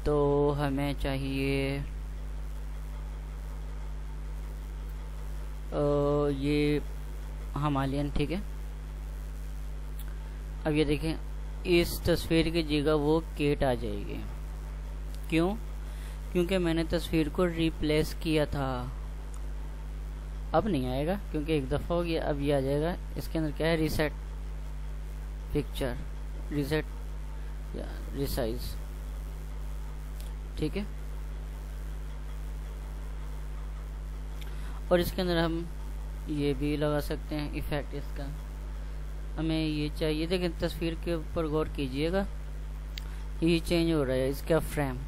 तो हमें चाहिए ये हिमालयन, ठीक है। अब ये देखें, इस तस्वीर की जगह वो कैट आ जाएगी। क्यों? क्योंकि मैंने तस्वीर को रिप्लेस किया था। अब नहीं आएगा क्योंकि एक दफ़ा हो गया, अब ये आ जाएगा। इसके अंदर क्या है, रीसेट पिक्चर, रीसेट या रिसाइज, ठीक है। और इसके अंदर हम ये भी लगा सकते हैं इफेक्ट इसका। हमें ये चाहिए, देखिए तस्वीर के ऊपर गौर कीजिएगा, ये चेंज हो रहा है इसका फ्रेम,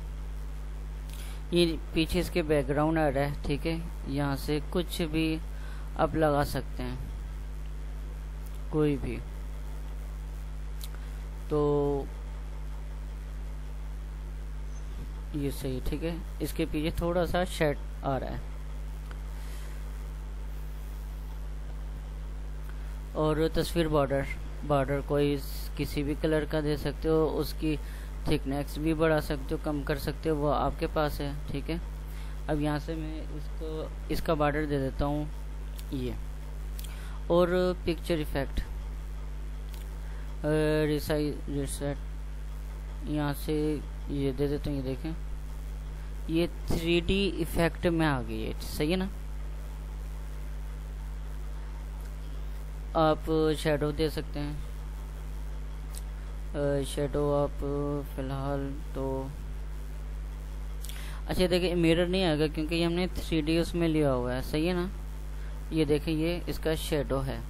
ये पीछे इसके बैकग्राउंड आ रहा है। ठीक है, यहाँ से कुछ भी आप लगा सकते हैं, कोई भी। तो ये सही, ठीक है। इसके पीछे थोड़ा सा शेड आ रहा है। और तस्वीर बॉर्डर कोई किसी भी कलर का दे सकते हो, उसकी थिकनेस भी बढ़ा सकते हो, कम कर सकते हो, वो आपके पास है। ठीक है, अब यहाँ से मैं इसका बॉर्डर दे देता हूँ ये। और पिक्चर इफेक्ट रिसेट, यहाँ से ये दे देता हूँ। ये देखें, ये 3D इफेक्ट में आ गई है, सही है ना। आप शेडो दे सकते हैं, शेडो आप फिलहाल तो अच्छा देखिए मिरर नहीं आएगा क्योंकि ये हमने 3D उसमें लिया हुआ है, सही है ना। ये देखिए ये इसका शेडो है,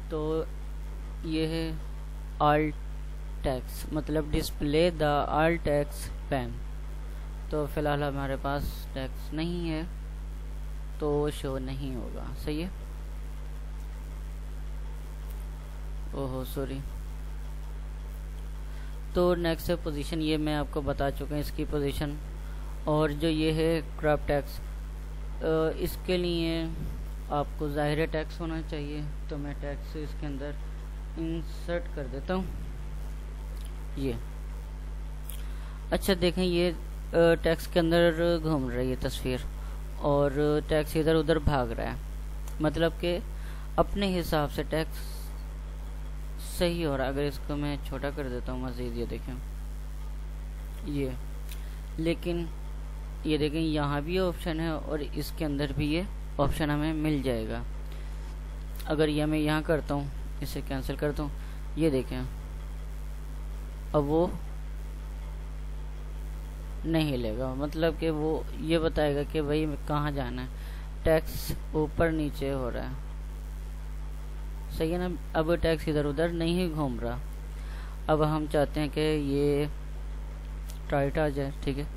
तो ये है ऑल टेक्स्ट, मतलब display the all text pan. तो फिलहाल हमारे पास टेक्स्ट नहीं है तो शो नहीं होगा, सही है। ओहो सॉरी। तो नेक्स्ट पोजीशन ये मैं आपको बता चुका हूँ इसकी पोजीशन। और जो ये है क्रॉप टेक्स्ट, इसके लिए आपको ज़ाहिर टेक्स्ट होना चाहिए, तो मैं टेक्स्ट इसके अंदर इंसर्ट कर देता हूँ ये। अच्छा देखें, ये टेक्स्ट के अंदर घूम रही है तस्वीर और टेक्स्ट इधर उधर भाग रहा है, मतलब कि अपने हिसाब से टेक्स्ट सही हो रहा है। अगर इसको मैं छोटा कर देता हूँ मज़ीद, ये देखें ये, लेकिन ये देखें यहाँ भी ऑप्शन है और इसके अंदर भी ये ऑप्शन हमें मिल जाएगा। अगर ये मैं यहाँ करता हूँ, इसे कैंसिल करता हूँ, ये देखें अब वो नहीं हिलेगा, मतलब कि वो ये बताएगा कि भाई कहाँ जाना है, टेक्स्ट ऊपर नीचे हो रहा है, सही है ना। अब टेक्स्ट इधर उधर नहीं घूम रहा। अब हम चाहते हैं कि ये टाइट आ जाए, ठीक है।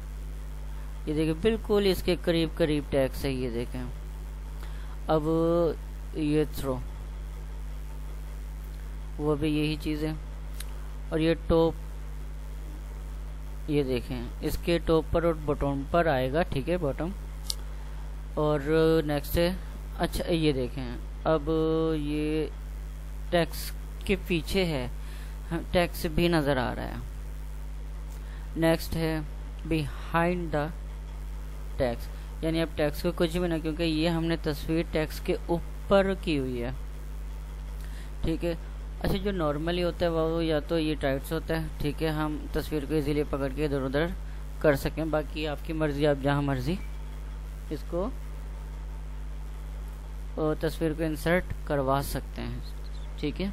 ये देखिए बिल्कुल इसके करीब करीब टेक्स्ट है, ये देखें। अब ये थ्रो, वो भी यही चीज़ है। और ये टॉप, ये देखें इसके टॉप पर और बॉटम पर आएगा, ठीक है, बॉटम। और नेक्स्ट है, अच्छा ये देखें अब ये टेक्स्ट के पीछे है, टेक्स्ट भी नज़र आ रहा है। नेक्स्ट है बिहाइंड द टेक्स्ट, यानी अब टेक्स्ट को कुछ भी ना, क्योंकि ये हमने तस्वीर टेक्स्ट के ऊपर की हुई है, ठीक है। अच्छा जो नॉर्मली होता है वो या तो ये टाइट्स होता है, ठीक है, हम तस्वीर को इजीली पकड़ के इधर उधर कर सकें। बाकी आपकी मर्ज़ी, आप जहाँ मर्ज़ी इसको तस्वीर को इंसर्ट करवा सकते हैं, ठीक है।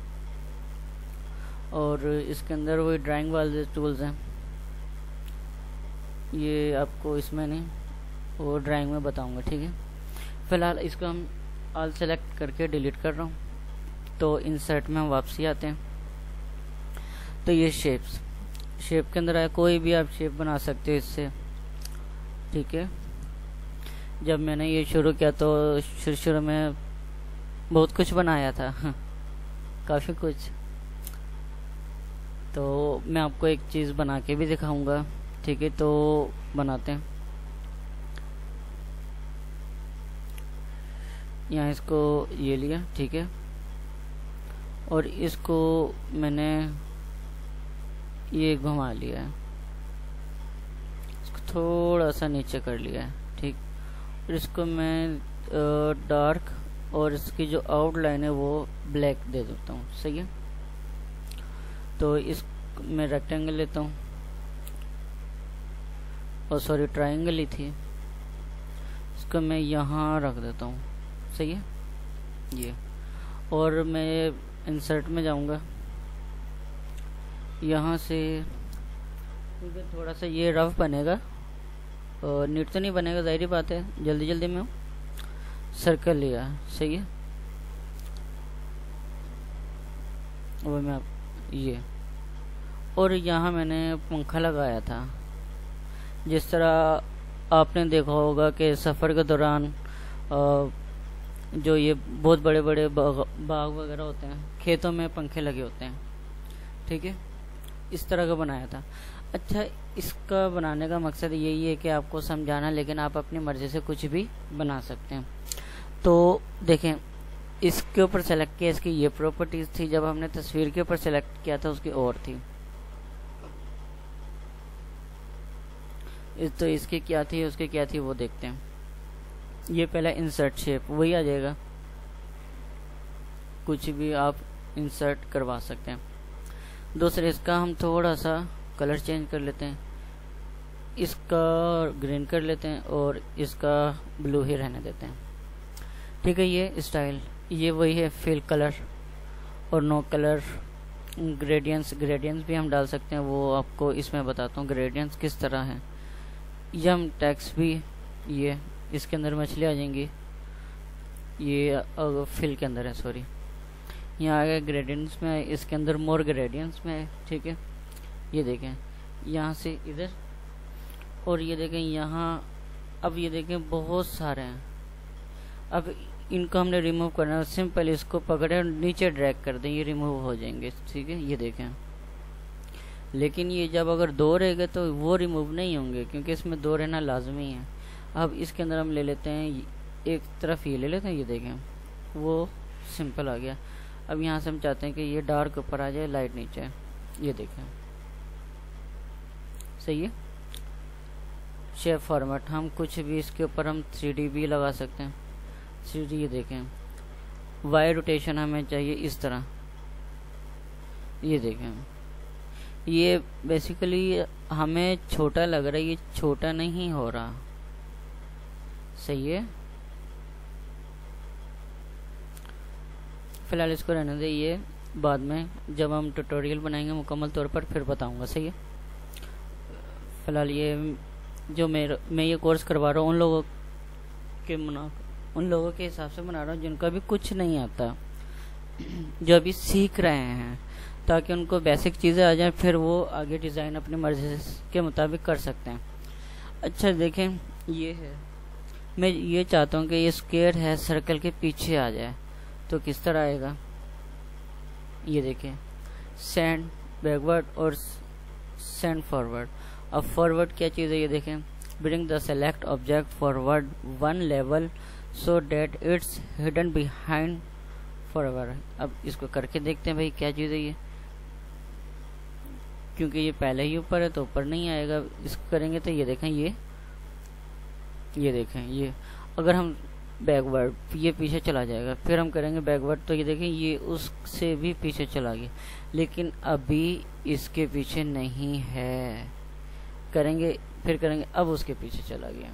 और इसके अंदर वही ड्राइंग वाले टूल्स हैं, ये आपको इसमें नहीं, वो ड्राइंग में बताऊंगा, ठीक है। फ़िलहाल इसको हम ऑल सेलेक्ट करके डिलीट कर रहा हूँ। तो इंसर्ट में हम वापसी आते हैं। तो ये शेप के अंदर आया, कोई भी आप शेप बना सकते हो इससे, ठीक है। जब मैंने ये शुरू किया तो शुरू में बहुत कुछ बनाया था काफ़ी कुछ। तो मैं आपको एक चीज़ बना के भी दिखाऊंगा, ठीक है। तो बनाते हैं, यहाँ इसको ये लिया, ठीक है, और इसको मैंने ये घुमा लिया है, इसको थोड़ा सा नीचे कर लिया है, ठीक। और इसको मैं डार्क और इसकी जो आउटलाइन है वो ब्लैक दे देता हूँ, सही है। तो इस मैं रेक्टेंगल लेता हूँ, और सॉरी ट्रायंगल ही थी, इसको मैं यहाँ रख देता हूँ, सही है ये। और मैं इंसर्ट में जाऊंगा, यहाँ से क्योंकि थोड़ा सा ये रफ बनेगा और नीट तो नहीं बनेगा, ज़ाहिर बात है, जल्दी में हूँ, सर्कल लिया, सही है। वो मैं ये, और यहाँ मैंने पंखा लगाया था। जिस तरह आपने देखा होगा कि सफ़र के दौरान जो ये बहुत बड़े बड़े बाग वगैरह होते हैं, खेतों में पंखे लगे होते हैं, ठीक है, इस तरह का बनाया था। अच्छा, इसका बनाने का मकसद यही है कि आपको समझाना, लेकिन आप अपनी मर्ज़ी से कुछ भी बना सकते हैं। तो देखें, इसके ऊपर सेलेक्ट किया, इसकी ये प्रॉपर्टीज़ थी। जब हमने तस्वीर के ऊपर सेलेक्ट किया था उसकी और थी। तो इसकी क्या थी, उसकी क्या थी, वो देखते हैं। ये पहला इंसर्ट शेप, वही आ जाएगा, कुछ भी आप इंसर्ट करवा सकते हैं। दूसरे, इसका हम थोड़ा सा कलर चेंज कर लेते हैं, इसका ग्रीन कर लेते हैं और इसका ब्लू ही रहने देते हैं, ठीक है। ये स्टाइल, ये वही है, फिल कलर और नो कलर। ग्रेडियंट्स भी हम डाल सकते हैं, वो आपको इसमें बताता हूँ ग्रेडियंट्स किस तरह हैं। ये हम टैक्स भी, ये इसके अंदर मछली आ जाएंगी, ये फिल के अंदर है, सॉरी, यहाँ आ गया ग्रेडियंट्स में, इसके अंदर मोर ग्रेडियंट्स में है, ठीक है। ये देखें यहाँ से इधर, और ये देखें यहाँ, अब ये देखें बहुत सारे हैं। अब इनको हमने रिमूव करना है, सिंपल इसको पकड़े और नीचे ड्रैग कर दें, ये रिमूव हो जाएंगे, ठीक है। ये देखें, लेकिन ये जब अगर दो रहेंगे तो वो रिमूव नहीं होंगे, क्योंकि इसमें दो रहना लाजमी है। अब इसके अंदर हम ले लेते हैं, एक तरफ ये ले लेते हैं, ये देखें वो सिंपल आ गया। अब यहाँ से हम चाहते हैं कि ये डार्क ऊपर आ जाए, लाइट नीचे, ये देखें, सही है। शेप फॉर्मेट, हम कुछ भी इसके ऊपर हम 3D भी लगा सकते हैं, 3D, ये देखें। वाई रोटेशन हमें चाहिए इस तरह, ये देखें। ये बेसिकली हमें छोटा लग रहा है, ये छोटा नहीं हो रहा, सही है। फिलहाल इसको रहने दे, ये बाद में जब हम ट्यूटोरियल बनाएंगे मुकम्मल तौर पर फिर बताऊंगा, सही है। फिलहाल ये जो मैं ये कोर्स करवा रहा हूँ उन लोगों के हिसाब से बना रहा हूँ जिनका भी कुछ नहीं आता, जो अभी सीख रहे हैं, ताकि उनको बेसिक चीज़ें आ जाएं, फिर वो आगे डिज़ाइन अपनी मर्जी के मुताबिक कर सकते हैं। अच्छा देखें, ये है, मैं ये चाहता हूँ कि ये स्क्वायर है सर्कल के पीछे आ जाए, तो किस तरह आएगा, ये देखें, सेंड बैकवर्ड और सेंड फॉरवर्ड। अब फॉरवर्ड क्या चीज़ है, ये देखें, bring the select object forward 1 level so that it's hidden behind forward. अब इसको करके देखते हैं भाई क्या चीज़ है ये, क्योंकि ये पहले ही ऊपर है तो ऊपर नहीं आएगा। इसको करेंगे तो ये देखें, ये देखें, ये अगर हम बैकवर्ड, ये पीछे चला जाएगा, फिर हम करेंगे बैकवर्ड, तो ये देखें ये उससे भी पीछे चला गया, लेकिन अभी इसके पीछे नहीं है। करेंगे, फिर करेंगे, अब उसके पीछे चला गया।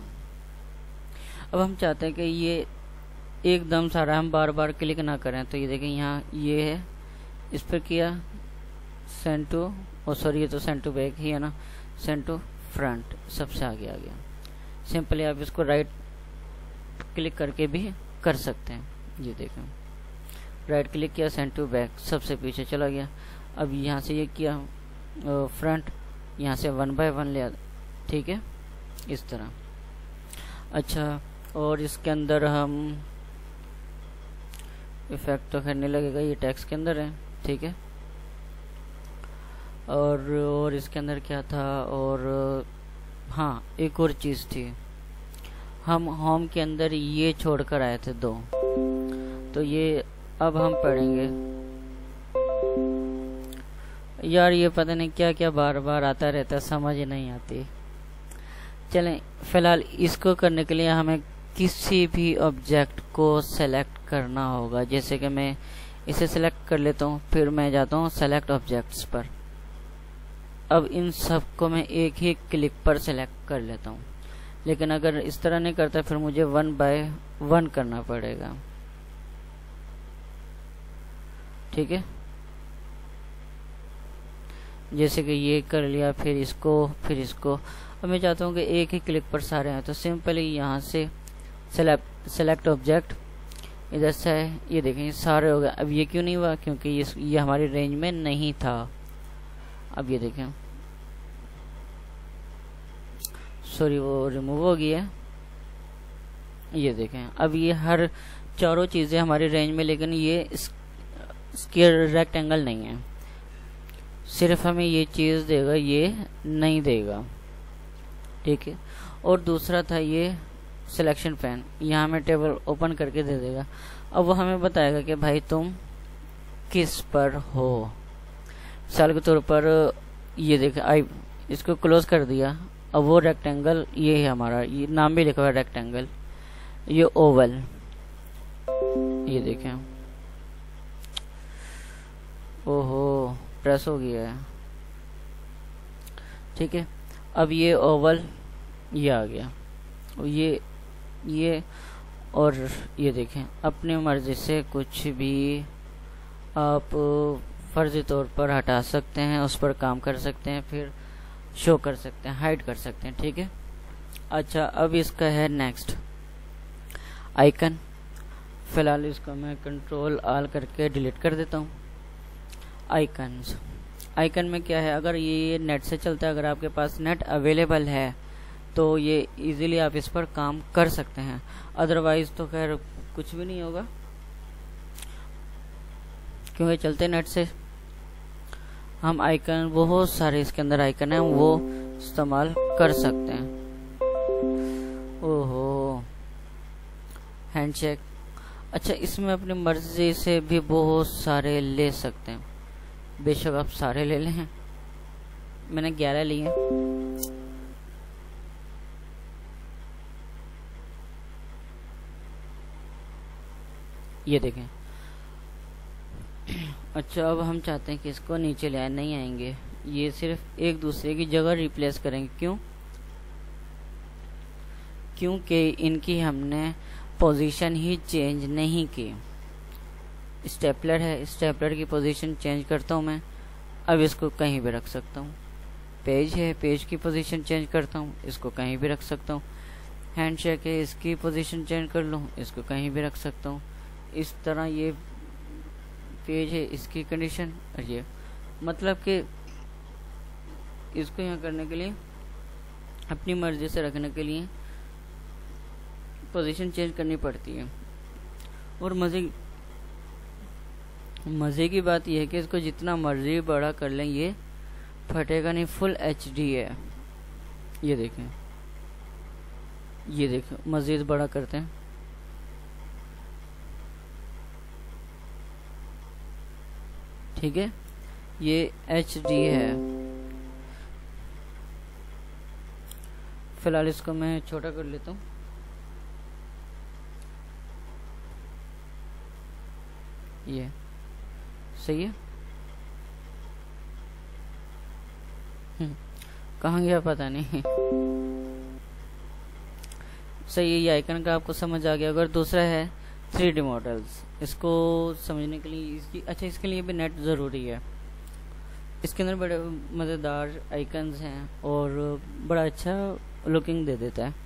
अब हम चाहते हैं कि ये एकदम सारा हम बार बार क्लिक ना करें, तो ये देखें यहाँ ये है, इस पर किया, सेंड टू, और सॉरी ये तो सेंड टू बैक ही है ना, सेंड टू फ्रंट, सबसे आगे आ गया। सिंपली आप इसको राइट क्लिक करके भी कर सकते हैं। ये देखें, राइट क्लिक किया, सेंड टू बैक, सबसे पीछे चला गया। अब यहाँ से ये किया फ्रंट, यहाँ से 1 बाय 1 लिया, ठीक है, इस तरह। अच्छा, और इसके अंदर हम इफेक्ट तो खैर नहीं लगेगा, ये टेक्स्ट के अंदर है, ठीक है। और इसके अंदर क्या था, और हाँ एक और चीज़ थी, हम होम के अंदर ये छोड़कर आए थे 2, तो ये अब हम पढ़ेंगे। यार ये पता नहीं क्या क्या बार बार आता रहता, समझ नहीं आती। चलें, फिलहाल इसको करने के लिए हमें किसी भी ऑब्जेक्ट को सेलेक्ट करना होगा। जैसे कि मैं इसे सेलेक्ट कर लेता हूँ, फिर मैं जाता हूँ सेलेक्ट ऑब्जेक्ट्स पर। अब इन सब को मैं एक ही क्लिक पर सेलेक्ट कर लेता हूँ, लेकिन अगर इस तरह नहीं करता फिर मुझे 1 बाय 1 करना पड़ेगा, ठीक है। जैसे कि ये कर लिया, फिर इसको, फिर इसको। अब मैं चाहता हूँ कि एक ही क्लिक पर सारे हैं, तो सिंपली यहाँ से सेलेक्ट ऑब्जेक्ट, इधर से ये देखें ये सारे हो गए। अब ये क्यों नहीं हुआ, क्योंकि ये हमारी रेंज में नहीं था। अब ये देखें, सॉरी वो रिमूव हो गया। ये देखें अब ये हर चारों चीज़ें हमारी रेंज में, लेकिन ये स्क्वायर रेक्टेंगल नहीं है, सिर्फ हमें ये चीज़ देगा, ये नहीं देगा। ठीक है। और दूसरा था ये सिलेक्शन पैन, यहाँ हमें टेबल ओपन करके दे देगा। अब वो हमें बताएगा कि भाई तुम किस पर हो। मिसाल के तौर पर ये देखें, इसको क्लोज कर दिया। अब वो रेक्टेंगल ये है हमारा, ये नाम भी लिखा हुआ है रेक्टेंगल, ये ओवल, ये देखें, ओहो प्रेस हो गया है। ठीक है। अब ये ओवल ये आ गया, ये और ये देखें, अपनी मर्जी से कुछ भी आप फर्जी तौर पर हटा सकते हैं, उस पर काम कर सकते हैं, फिर शो कर सकते हैं, हाइड कर सकते हैं। ठीक है। अच्छा, अब इसका है नेक्स्ट आइकन। फिलहाल इसको मैं कंट्रोल आल करके डिलीट कर देता हूँ। आइकन्स, आइकन में क्या है, अगर ये नेट से चलता है, अगर आपके पास नेट अवेलेबल है तो ये इजीली आप इस पर काम कर सकते हैं, अदरवाइज तो खैर कुछ भी नहीं होगा, क्योंकि चलते नेट से। हम आइकन, बहुत सारे इसके अंदर आइकन हैं, वो इस्तेमाल कर सकते हैं। ओहो, हैंडशेक। अच्छा, इसमें अपनी मर्जी से भी बहुत सारे ले सकते हैं, बेशक आप सारे ले लें, मैंने 11 लिए। ये देखें। अच्छा, अब हम चाहते हैं कि इसको नीचे ले आए, नहीं आएंगे, ये सिर्फ एक दूसरे की जगह रिप्लेस करेंगे। क्यों? क्योंकि इनकी हमने पोजीशन ही चेंज नहीं की। स्टेपलर है, स्टेपलर की पोजीशन चेंज करता हूँ मैं, अब इसको कहीं भी रख सकता हूँ। पेज है, पेज की पोजीशन चेंज करता हूँ, इसको कहीं भी रख सकता हूँ। हैंडशेक है, इसकी पोजीशन चेंज कर लूँ, इसको कहीं भी रख सकता हूँ। इस तरह ये पेज है, इसकी कंडीशन, और ये मतलब कि इसको यहाँ करने के लिए, अपनी मर्जी से रखने के लिए पोजीशन चेंज करनी पड़ती है। और मज़े की बात यह है कि इसको जितना मर्जी बड़ा कर लें ये फटेगा नहीं, फुल HD है। ये देखें, ये देखें, मज़ीद बड़ा करते हैं, ठीक है, ये HD है। फिलहाल इसको मैं छोटा कर लेता हूँ। ये सही है। कहाँ गया पता नहीं। सही है, ये आइकन का आपको समझ आ गया। अगर दूसरा है 3D मॉडल्स, इसको समझने के लिए इसके लिए भी नेट ज़रूरी है। इसके अंदर बड़े मज़ेदार आइकन्स हैं और बड़ा अच्छा लुकिंग दे देता है।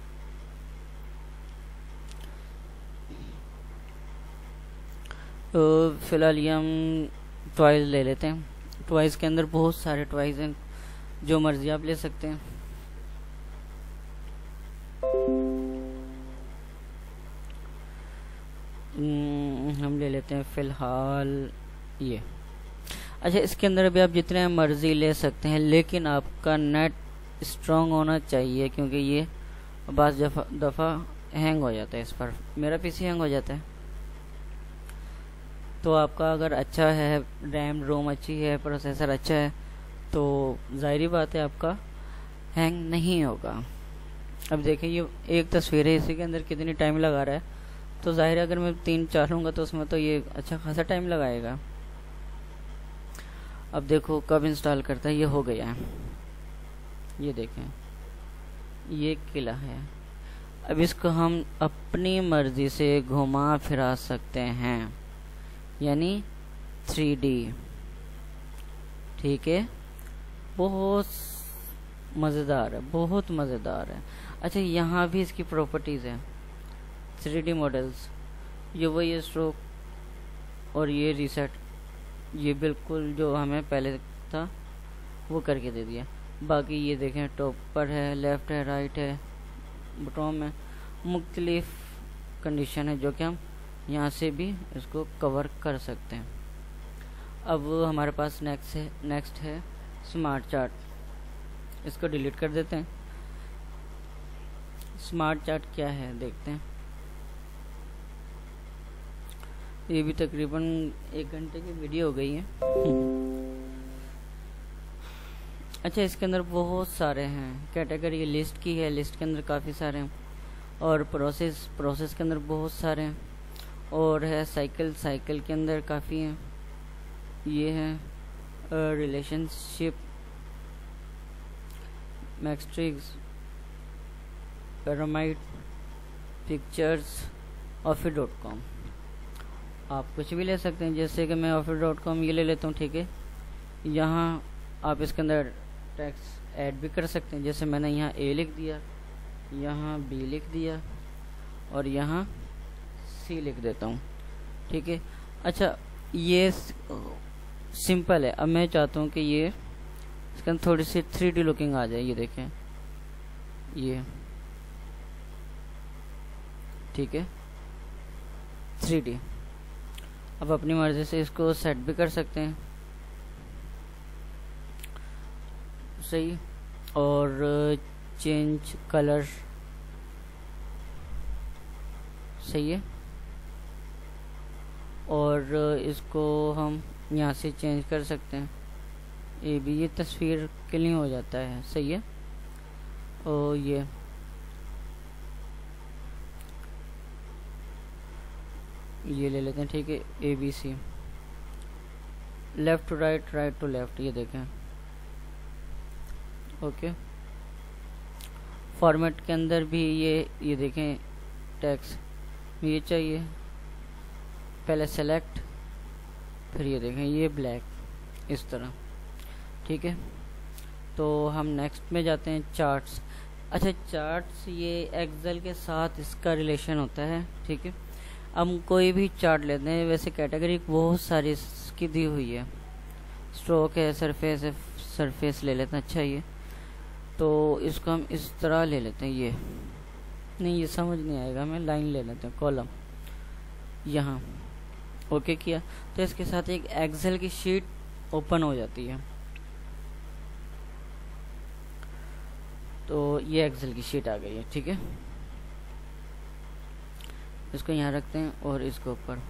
तो फिलहाल ये हम टॉयज ले लेते हैं। टॉयज के अंदर बहुत सारे टॉयज हैं, जो मर्जी आप ले सकते हैं। हम ले लेते हैं फिलहाल ये। अच्छा, इसके अंदर भी आप जितने मर्जी ले सकते हैं, लेकिन आपका नेट स्ट्रॉन्ग होना चाहिए, क्योंकि ये बाज़ दफ़ा हैंग हो जाता है। इस पर मेरा PC हैंग हो जाता है। तो आपका अगर अच्छा है, रैम रोम अच्छी है, प्रोसेसर अच्छा है, तो जाहिर बात है आपका हैंग नहीं होगा। अब देखिए, ये एक तस्वीर है, इसी के अंदर कितनी टाइम लगा रहा है, तो जाहिर है अगर मैं 3-4 लूँगा तो उसमें तो ये अच्छा खासा टाइम लगाएगा। अब देखो कब इंस्टॉल करता है। ये हो गया है, ये देखें, ये किला है। अब इसको हम अपनी मर्जी से घुमा फिरा सकते हैं, यानी 3D। ठीक है, बहुत मज़ेदार है, बहुत मज़ेदार है। अच्छा, यहाँ भी इसकी प्रॉपर्टीज़ है। 3D मॉडल्स, ये वही है स्ट्रोक और ये रीसेट, ये बिल्कुल जो हमें पहले था वो करके दे दिया। बाकी ये देखें टॉप पर है, लेफ़्ट है, राइट है, बॉटम है, मुख्तलिफ कंडीशन है जो कि हम यहाँ से भी इसको कवर कर सकते हैं। अब हमारे पास नेक्स्ट है स्मार्ट चार्ट, इसको डिलीट कर देते हैं। स्मार्ट चार्ट क्या है देखते हैं। ये भी तकरीबन 1 घंटे की वीडियो हो गई है। अच्छा, इसके अंदर बहुत सारे हैं कैटेगरी, लिस्ट की है, लिस्ट के अंदर काफ़ी सारे हैं, और प्रोसेस के अंदर बहुत सारे हैं, और है साइकिल के अंदर काफ़ी हैं। ये है relationship, matrix, pyramid, pictures, office.com। आप कुछ भी ले सकते हैं, जैसे कि मैं office.com ये ले लेता हूँ, ठीक है। यहाँ आप इसके अंदर टेक्स्ट ऐड भी कर सकते हैं, जैसे मैंने यहाँ A लिख दिया, यहाँ B लिख दिया और यहाँ C लिख देता हूँ, ठीक है। अच्छा, ये सिंपल है। अब मैं चाहता हूँ कि ये इसके अंदर थोड़ी सी 3D लुकिंग आ जाए, ये देखें, ये ठीक है 3D। अब अपनी मर्ज़ी से इसको सेट भी कर सकते हैं, सही। और चेंज कलर, सही है। और इसको हम यहाँ से चेंज कर सकते हैं, ये भी, ये तस्वीर के लिए हो जाता है, सही है। और ये ले लेते हैं, ठीक है, ABC, left to right, right to left, ये देखें, ओके। फॉर्मेट के अंदर भी ये देखें, टेक्स्ट ये चाहिए, पहले सेलेक्ट, फिर ये देखें ये ब्लैक, इस तरह, ठीक है। तो हम नेक्स्ट में जाते हैं, चार्ट्स। अच्छा, चार्ट्स ये एक्सेल के साथ इसका रिलेशन होता है, ठीक है। हम कोई भी चार्ट लेते हैं, वैसे कैटेगरी बहुत सारी इसकी दी हुई है, स्ट्रोक है, सरफेस है, सरफेस ले लेते हैं। अच्छा, ये तो इसको हम इस तरह ले लेते हैं, ये नहीं, ये समझ नहीं आएगा, हमें लाइन ले लेते हैं, कॉलम, यहाँ ओके किया तो इसके साथ एक एक्सेल की शीट ओपन हो जाती है। तो ये एक्सेल की शीट आ गई है, ठीक है। इसको यहाँ रखते हैं और इसको ऊपर।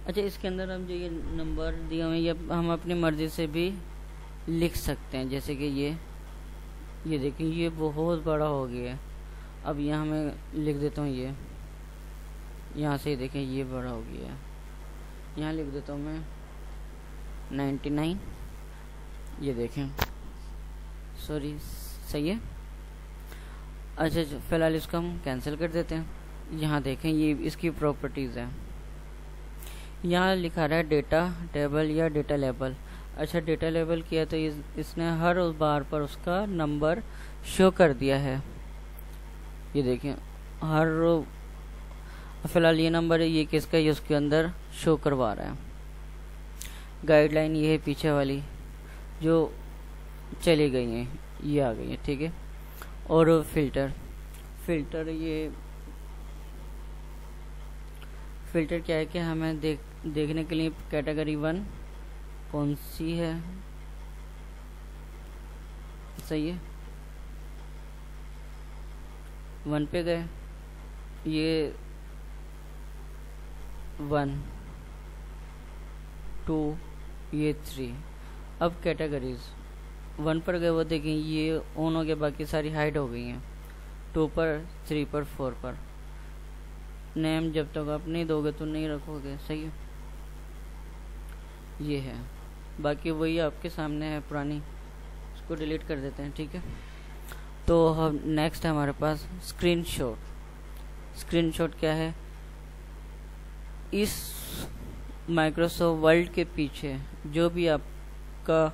अच्छा, इसके अंदर हम जो ये नंबर दिए हुए हैं, ये हम अपनी मर्ज़ी से भी लिख सकते हैं, जैसे कि ये देखिए, ये बहुत बड़ा हो गया है। अब यहाँ मैं लिख देता हूँ, ये यहाँ से देखें, ये बड़ा हो गया है, यहाँ लिख देता हूँ मैं 99, ये देखें, सॉरी, सही है। अच्छा, फ़िलहाल इसको हम कैंसिल कर देते हैं। यहाँ देखें, ये इसकी प्रॉपर्टीज़ है, यहाँ लिखा रहा है डेटा टेबल या डेटा लेबल। अच्छा, डेटा लेबल किया तो इसने हर उस बार पर उसका नंबर शो कर दिया है, ये देखें, हर फ़िलहाल ये नंबर है, ये किसका, ये उसके अंदर शो करवा रहा है। गाइडलाइन ये है पीछे वाली जो चली गई है, ये आ गई है, ठीक है। और फिल्टर ये फिल्टर क्या है कि हमें देखने के लिए कैटेगरी 1 कौन सी है, सही है, 1 पे गए, ये 1 2 ये 3। अब कैटेगरीज 1 पर गए, वो देखें ये ऑन हो गया, बाकी सारी हाइड हो गई हैं। 2 पर, 3 पर, 4 पर। नेम जब तक आप नहीं दोगे तो नहीं रखोगे, सही है। ये है, बाकी वही आपके सामने है पुरानी, इसको डिलीट कर देते हैं, ठीक है। तो हम नेक्स्ट है हमारे पास स्क्रीनशॉट क्या है, इस माइक्रोसॉफ्ट वर्ड के पीछे जो भी आपका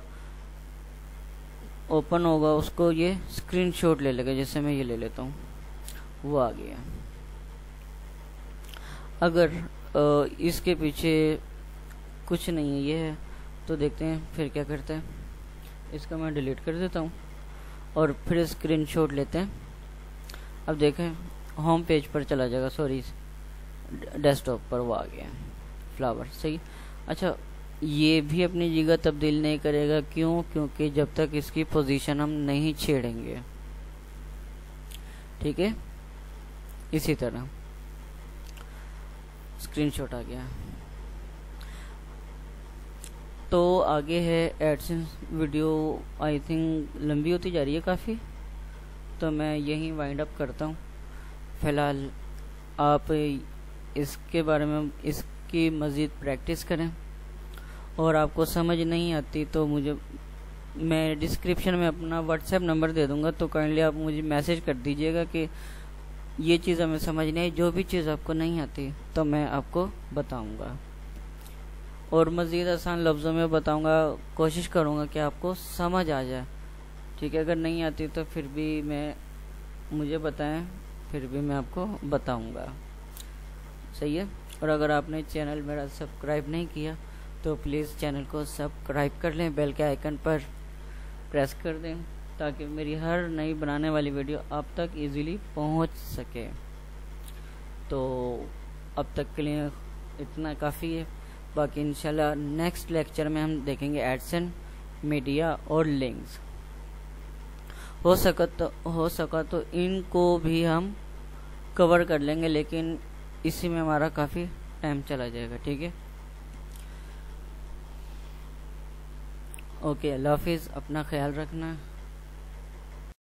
ओपन होगा उसको ये स्क्रीनशॉट ले लेगा, जैसे मैं ये ले लेता हूँ, वो आ गया। अगर इसके पीछे कुछ नहीं है, ये है, तो देखते हैं फिर क्या करते हैं। इसका मैं डिलीट कर देता हूँ और फिर स्क्रीनशॉट लेते हैं। अब देखें होम पेज पर चला जाएगा, सॉरी डेस्कटॉप पर वो आ गया फ्लावर। सही। अच्छा, ये भी अपनी जगह तब्दील नहीं करेगा, क्यों? क्योंकि जब तक इसकी पोजीशन हम नहीं छेड़ेंगे। ठीक है, इसी तरह स्क्रीनशॉट आ गया। तो आगे है एडसेंस। वीडियो आई थिंक लंबी होती जा रही है काफ़ी, तो मैं यहीं वाइंड अप करता हूँ। फ़िलहाल आप इसके बारे में इसकी मज़ीद प्रैक्टिस करें, और आपको समझ नहीं आती तो मैं डिस्क्रिप्शन में अपना व्हाट्सएप नंबर दे दूंगा, तो काइंडली आप मुझे मैसेज कर दीजिएगा कि ये चीज़ हमें समझ नहीं आई। जो भी चीज़ आपको नहीं आती तो मैं आपको बताऊंगा, और मज़ीद आसान लफ्ज़ों में बताऊंगा। कोशिश करूंगा कि आपको समझ आ जाए। ठीक है, अगर नहीं आती तो फिर भी मुझे बताएं, फिर भी मैं आपको बताऊंगा। सही है। और अगर आपने चैनल मेरा सब्सक्राइब नहीं किया तो प्लीज़ चैनल को सब्सक्राइब कर लें, बेल के आइकन पर प्रेस कर दें, ताकि मेरी हर नई बनाने वाली वीडियो आप तक इजीली पहुंच सके। तो अब तक के लिए इतना काफ़ी है। बाकी इंशाल्लाह नेक्स्ट लेक्चर में हम देखेंगे एडसेंस, मीडिया और लिंक्स। हो सका तो इनको भी हम कवर कर लेंगे, लेकिन इसी में हमारा काफ़ी टाइम चला जाएगा। ठीक है, ओके, अल्लाह हाफिज़, अपना ख्याल रखना।